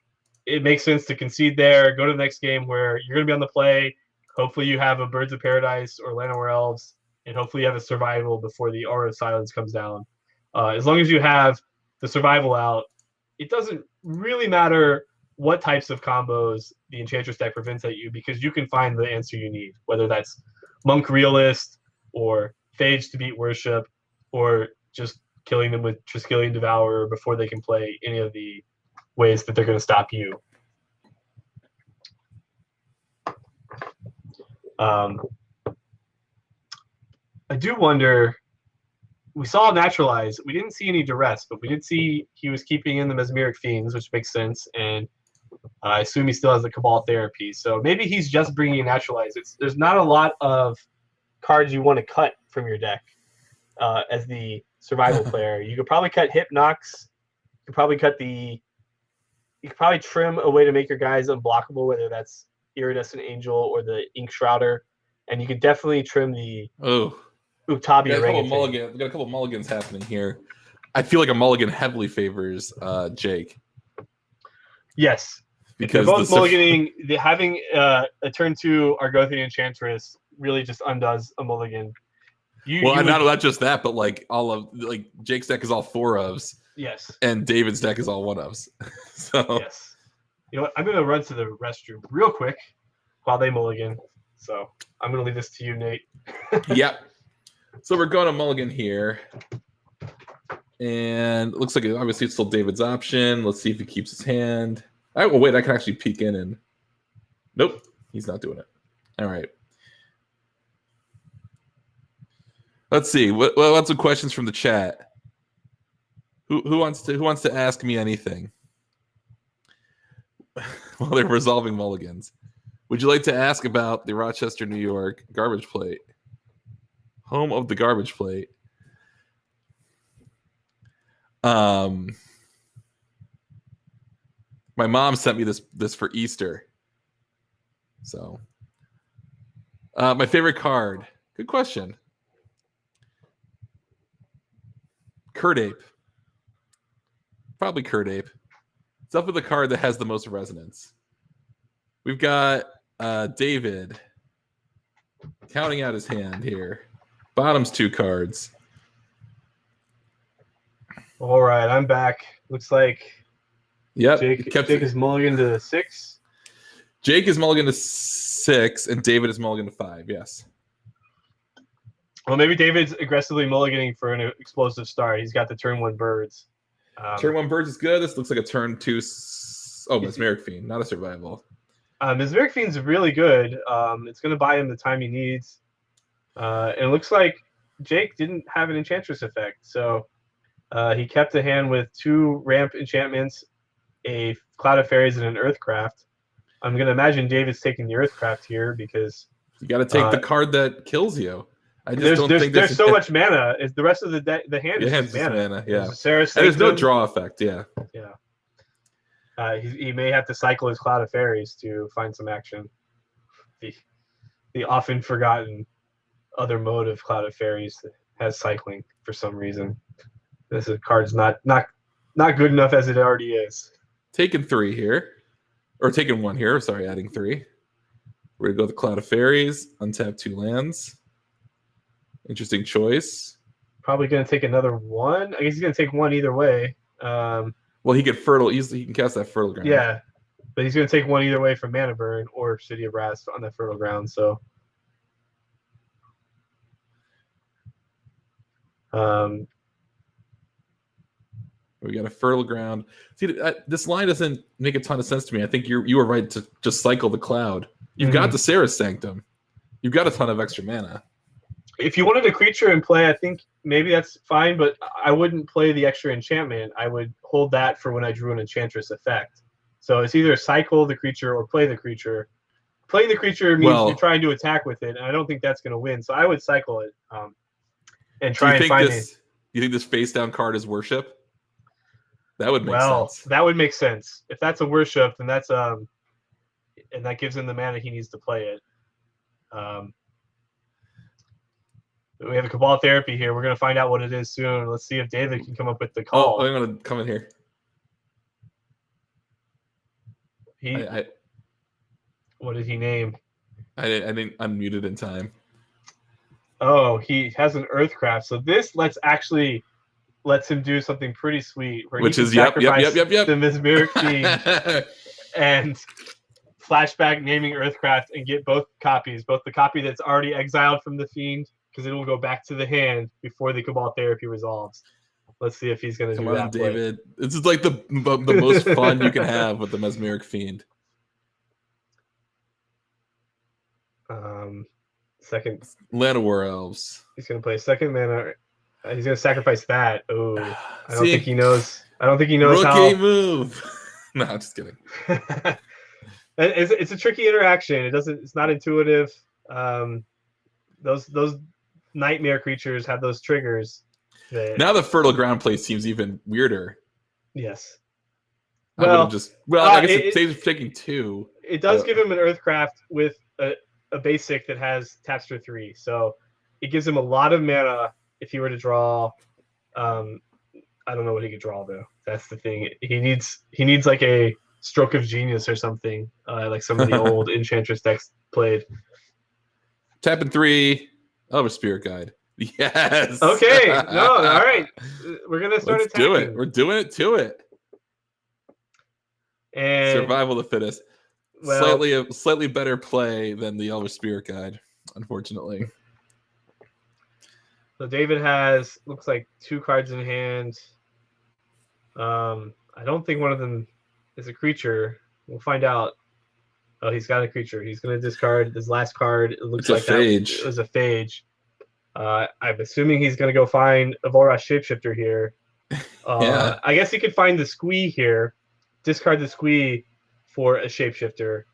it makes sense to concede there, go to the next game where you're going to be on the play. Hopefully you have a Birds of Paradise or Llanowar Elves, and hopefully you have a survival before the Aura of Silence comes down. As long as you have the survival out, it doesn't really matter what types of combos the Enchantress deck prevents at you, because you can find the answer you need, whether that's Monk Realist or Phage to beat Worship, or just killing them with Triskelion Devourer before they can play any of the ways that they're going to stop you. I do wonder, we saw Naturalize. We didn't see any duress, but we did see he was keeping in the Mesmeric Fiends, which makes sense, and I assume he still has the Cabal Therapy. So maybe he's just bringing Naturalize. There's not a lot of cards you want to cut from your deck as the survival player. You could probably cut Hypnox. You could probably cut the You could probably trim a way to make your guys unblockable, whether that's Iridescent Angel or the Ink Shrouder, and you could definitely trim the Uktabi Orangutan. We got a couple mulligans happening here. I feel like a mulligan heavily favors Jake. Yes, because both mulliganing, having a turn 2 Argothian Enchantress really just undoes a mulligan. Not just that, but like Jake's deck is all 4-ofs. Yes. And David's deck is all 1-ofs. So yes. You know what? I'm gonna run to the restroom real quick while they mulligan. So I'm gonna leave this to you, Nate. Yep. So we're going to mulligan here. And it looks like obviously it's still David's option. Let's see if he keeps his hand. Oh, wait, I can actually peek in and... Nope, he's not doing it. All right. Let's see. What's some questions from the chat? Who wants to ask me anything while they're resolving mulligans? Would you like to ask about the Rochester, New York garbage plate? Home of the garbage plate. My mom sent me this for Easter. So, my favorite card. Good question. Kurt Ape. Probably Kurt Ape. It's up with the card that has the most resonance. We've got David counting out his hand here. Bottom's 2 cards. All right, I'm back. Looks like Jake is mulligan to 6. Jake is mulligan to 6, and David is mulligan to 5. Yes. Well, maybe David's aggressively mulliganing for an explosive start. He's got the turn 1 birds. Turn 1 birds is good. This looks like a turn 2. Mesmeric Fiend, not a survival. Mesmeric Fiend's really good. It's going to buy him the time he needs. And it looks like Jake didn't have an Enchantress effect. So he kept a hand with 2 ramp enchantments, a Cloud of Fairies, and an Earthcraft. I'm going to imagine David's taking the Earthcraft here because... You got to take the card that kills you. I just don't think there's so much mana. The rest of the hand is just mana. Yeah. There's no draw effect. Yeah. Yeah. He may have to cycle his Cloud of Fairies to find some action. The often forgotten other mode of Cloud of Fairies that has cycling for some reason. This card's not good enough as it already is. Taking 3 here, or taking 1 here. Sorry, adding 3. We're gonna go with the Cloud of Fairies. Untap 2 lands. Interesting choice. Probably going to take another 1. I guess he's going to take 1 either way. Well, he can fertile easily. He can cast that fertile ground. Yeah, but he's going to take 1 either way from Mana Burn or City of Brass on that fertile ground. So, we got a fertile ground. See, this line doesn't make a ton of sense to me. I think you were right to just cycle the cloud. You've got the Sarah's Sanctum. You've got a ton of extra mana. If you wanted a creature in play, I think maybe that's fine, but I wouldn't play the extra enchantment. I would hold that for when I drew an Enchantress effect. So it's either cycle the creature or play the creature. Playing the creature means you're trying to attack with it, and I don't think that's going to win. So I would cycle it and try and find it. You think this face down card is worship? That would make sense. Well, that would make sense. If that's a worship, then that's and that gives him the mana he needs to play it. We have a Cabal Therapy here. We're going to find out what it is soon. Let's see if David can come up with the call. Oh, I'm going to come in here. What did he name? I didn't unmute it in time. Oh, he has an Earthcraft. So this lets him do something pretty sweet. Which is yep. The Mesmeric Fiend and flashback naming Earthcraft and get both copies. Both the copy that's already exiled from the Fiend, because it will go back to the hand before the Cabal Therapy resolves. Let's see if he's going to do that. Come on, David. This is like the most fun you can have with the Mesmeric Fiend. Second. Land of War Elves. He's going to play second mana. He's going to sacrifice that. Oh, I don't think he knows. I don't think he knows Rookie move. No, I'm just kidding. It's a tricky interaction. It's not intuitive. Those nightmare creatures have those triggers. Now the fertile ground play seems even weirder. Yes. I would Well, have just. Well, I guess it saves taking 2. It does give him an Earthcraft with a basic that has taps for 3, so it gives him a lot of mana if he were to draw. I don't know what he could draw though. That's the thing. He needs like a stroke of genius or something, like some of the old Enchantress decks played. Tapping 3. Elder Spirit Guide. Yes. Okay. No. All right. We're gonna start Let's attacking. do it. We're doing it to it. And Survival of the fittest. well, Slightly better play than the Elder Spirit Guide, unfortunately. so David looks like 2 cards in hand. I don't think one of them is a creature. We'll find out. Oh, he's got a creature. He's going to discard his last card. It looks like It's a phage. It was a phage. I'm assuming he's going to go find a Volrath Shapeshifter here. Yeah. I guess he could find the Squee here, discard the Squee for a Shapeshifter,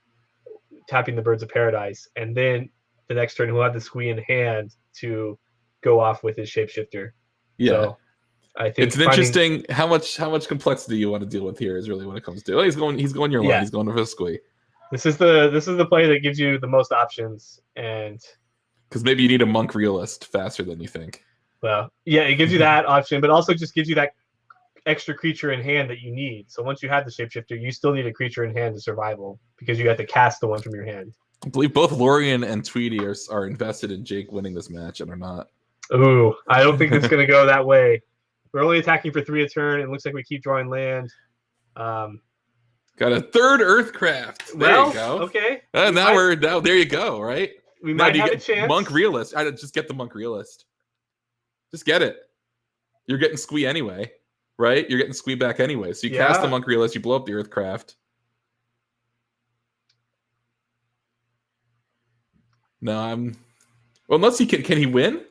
tapping the Birds of Paradise, and then the next turn he'll have the Squee in hand to go off with his Shapeshifter. Yeah. So, I think it's an interesting how much complexity you want to deal with here is really what it comes to. Oh, he's going your line. Yeah. He's going for a Squee. This is the play that gives you the most options, and because maybe you need a Monk Realist faster than you think. Well, yeah, it gives you that option, but also just gives you that extra creature in hand that you need. So once you have the Shapeshifter, you still need a creature in hand to survival because you have to cast the one from your hand. I believe both Lorian and Tweety are invested in Jake winning this match and are not. Ooh, I don't think it's going to go that way. We're only attacking for 3 a turn. It looks like we keep drawing land. Got a 3rd Earthcraft. There you go. Okay. Now there you go, right? We might have a chance. Monk Realist. I just get the Monk Realist. Just get it. You're getting Squee anyway, right? You're getting Squee back anyway. So you cast the Monk Realist, you blow up the Earthcraft. No, well, unless he can he win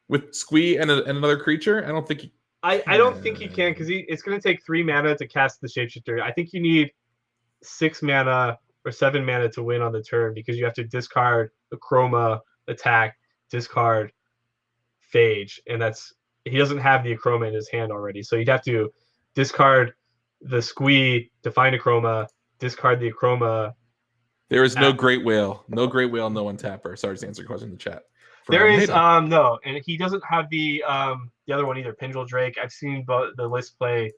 with Squee and another creature? I don't think he. I don't think he can because it's going to take 3 mana to cast the Shapeshifter. I think you need 6 mana or 7 mana to win on the turn because you have to discard the Chroma, attack, discard, phage, and he doesn't have the Chroma in his hand already. So you'd have to discard the Squee to find a Chroma, discard the Chroma. There is no Great Whale, no untapper. Sorry to answer your question in the chat. There is no, and he doesn't have the other one either, Pendrel Drake. I've seen the list play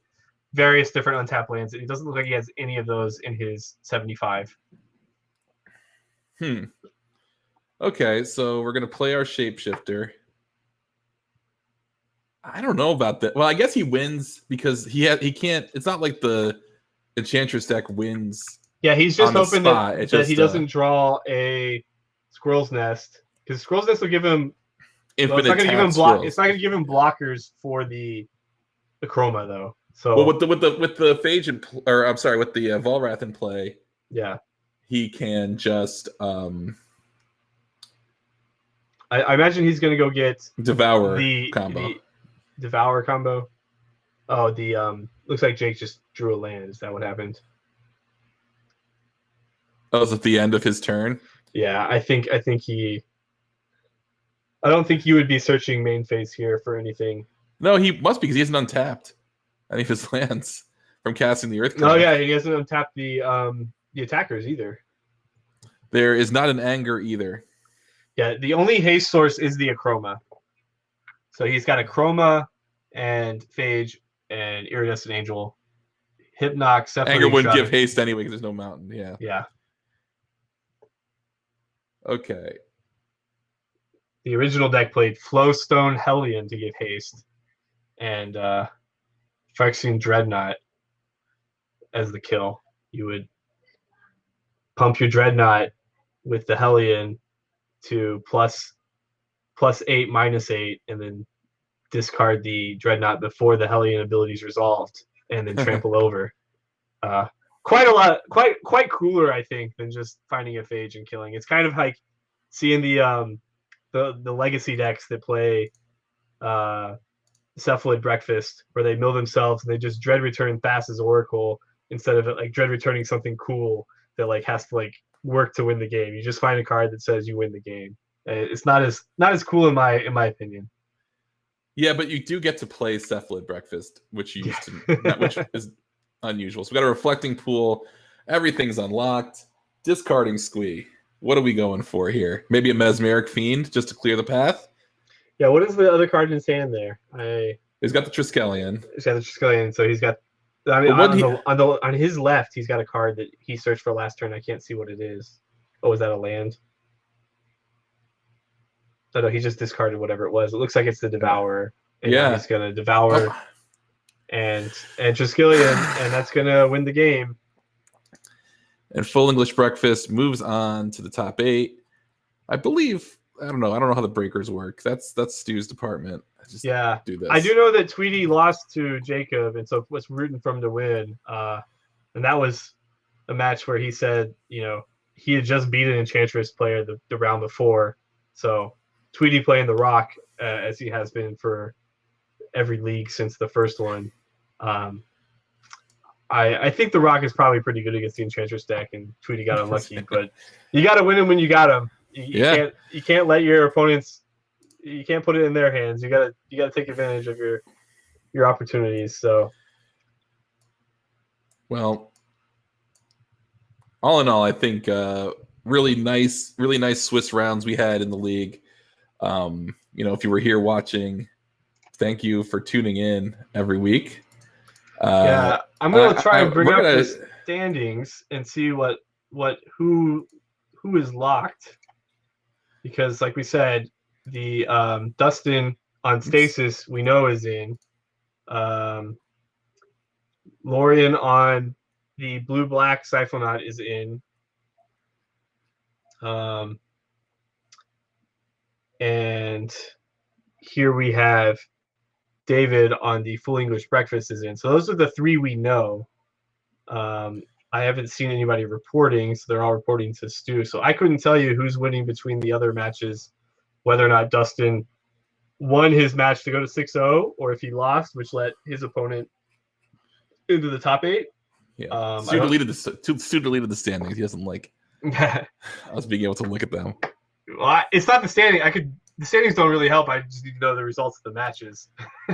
various different untapped lands, and it doesn't look like he has any of those in his 75. Okay, so we're gonna play our Shapeshifter. I don't know about that. Well, I guess he wins because he can't. It's not like the Enchantress deck wins. Yeah, he's just hoping that he doesn't draw a Squirrel's Nest. Because Squirrel's Nest will give him infinite. It's not going to give him It's not going to give him blockers for the Chroma though. So well, with the Phage with the Volrath in play, yeah, he can just. I imagine he's going to go get Devour combo. The Devour combo. Oh, looks like Jake just drew a land. Is that what happened? Oh, is it the end of his turn? Yeah, I don't think you would be searching main phase here for anything. No, he must because he hasn't untapped any of his lands from casting the Earth. Oh yeah, he hasn't untapped the attackers either. There is not an Anger either. Yeah, the only haste source is the Achroma. So he's got a Chroma and Phage and Iridescent Angel. Hypnox, Anger wouldn't give haste anyway because there's no mountain. Yeah. Yeah. Okay. The original deck played Flowstone Hellion to give haste, and Phyrexian Dreadnought as the kill. You would pump your Dreadnought with the Hellion to +8, -8, and then discard the Dreadnought before the Hellion ability is resolved, and then trample over. Quite a lot, quite cooler, I think, than just finding a Phage and killing. It's kind of like seeing the legacy decks that play Cephalid Breakfast, where they mill themselves and they just dread return fast as Oracle instead of like dread returning something cool that like has to like work to win the game. You just find a card that says you win the game. It's not as cool in my opinion. Yeah, but you do get to play Cephalid Breakfast, which you used to, which is unusual. So we got a reflecting pool. Everything's unlocked. Discarding Squee. What are we going for here? Maybe a Mesmeric Fiend just to clear the path? Yeah, what is the other card in his hand there? He's got the Triskelion. He's got the Triskelion, so he's got. I mean, on his left, he's got a card that he searched for last turn. I can't see what it is. Oh, is that a land? Oh, no, he just discarded whatever it was. It looks like it's the Devourer. And now he's gonna Devour and Triskelion, and that's gonna win the game. And Full English Breakfast moves on to the top 8. I believe. I don't know how the breakers work. That's Stu's department. Do this. I do know that Tweety lost to Jacob, and so was rooting for him to win. And that was a match where he said, he had just beat an Enchantress player the round before. So Tweety playing the Rock as he has been for every league since the first one. I think the Rock is probably pretty good against the Enchantress deck, and Tweety got unlucky. But you got to win him when you got him. You can't let your opponents. You can't put it in their hands. You gotta take advantage of your opportunities. So, well, all in all, I think really nice Swiss rounds we had in the league. If you were here watching, thank you for tuning in every week. I'm gonna try and bring up the standings and see who is locked, because like we said, the Dustin on Stasis we know is in. Lorian on the blue-black Stifle Naught is in. And here we have David on the Full English Breakfast is in. So those are the 3 we know. I haven't seen anybody reporting, so they're all reporting to Stu. So I couldn't tell you who's winning between the other matches, whether or not Dustin won his match to go to 6-0, or if he lost, which let his opponent into the top 8. Yeah, Stu deleted the standings. He doesn't like us being able to look at them. Well, it's not the standing. The standings don't really help. I just need to know the results of the matches.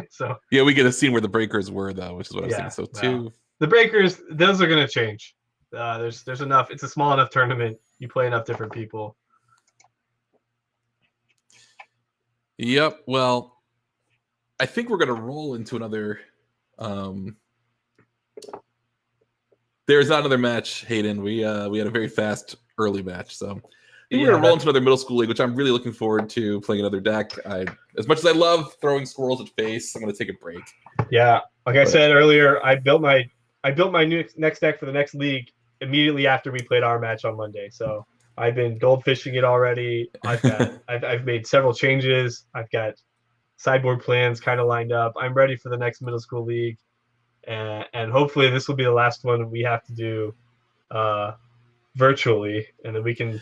So yeah, we get a scene where the breakers were though, which is what I was thinking. So two. The breakers, those are going to change. There's enough. It's a small enough tournament. You play enough different people. Yep. Well, I think we're going to roll into another. There's not another match, Hayden. We had a very fast early match, so we're going to roll into another middle school league, which I'm really looking forward to playing another deck. As much as I love throwing squirrels at face, I'm going to take a break. Yeah, I said earlier, I built my next deck for the next league immediately after we played our match on Monday. So I've been goldfishing it already. I've made several changes. I've got sideboard plans kind of lined up. I'm ready for the next middle school league, and hopefully this will be the last one we have to do virtually, and then we can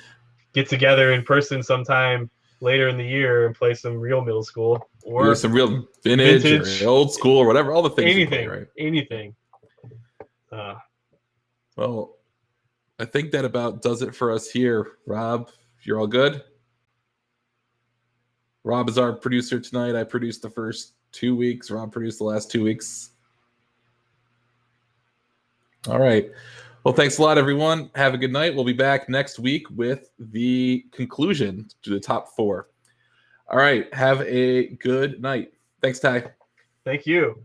get together in person sometime later in the year and play some real middle school or some real vintage or old school or whatever. All the things. Anything, play, right? anything. Well, I think that about does it for us here. Rob, you're all good? Rob is our producer tonight. I produced the first 2 weeks. Rob produced the last 2 weeks. All right. Well, thanks a lot, everyone. Have a good night. We'll be back next week with the conclusion to the top 4. All right. Have a good night. Thanks, Ty. Thank you.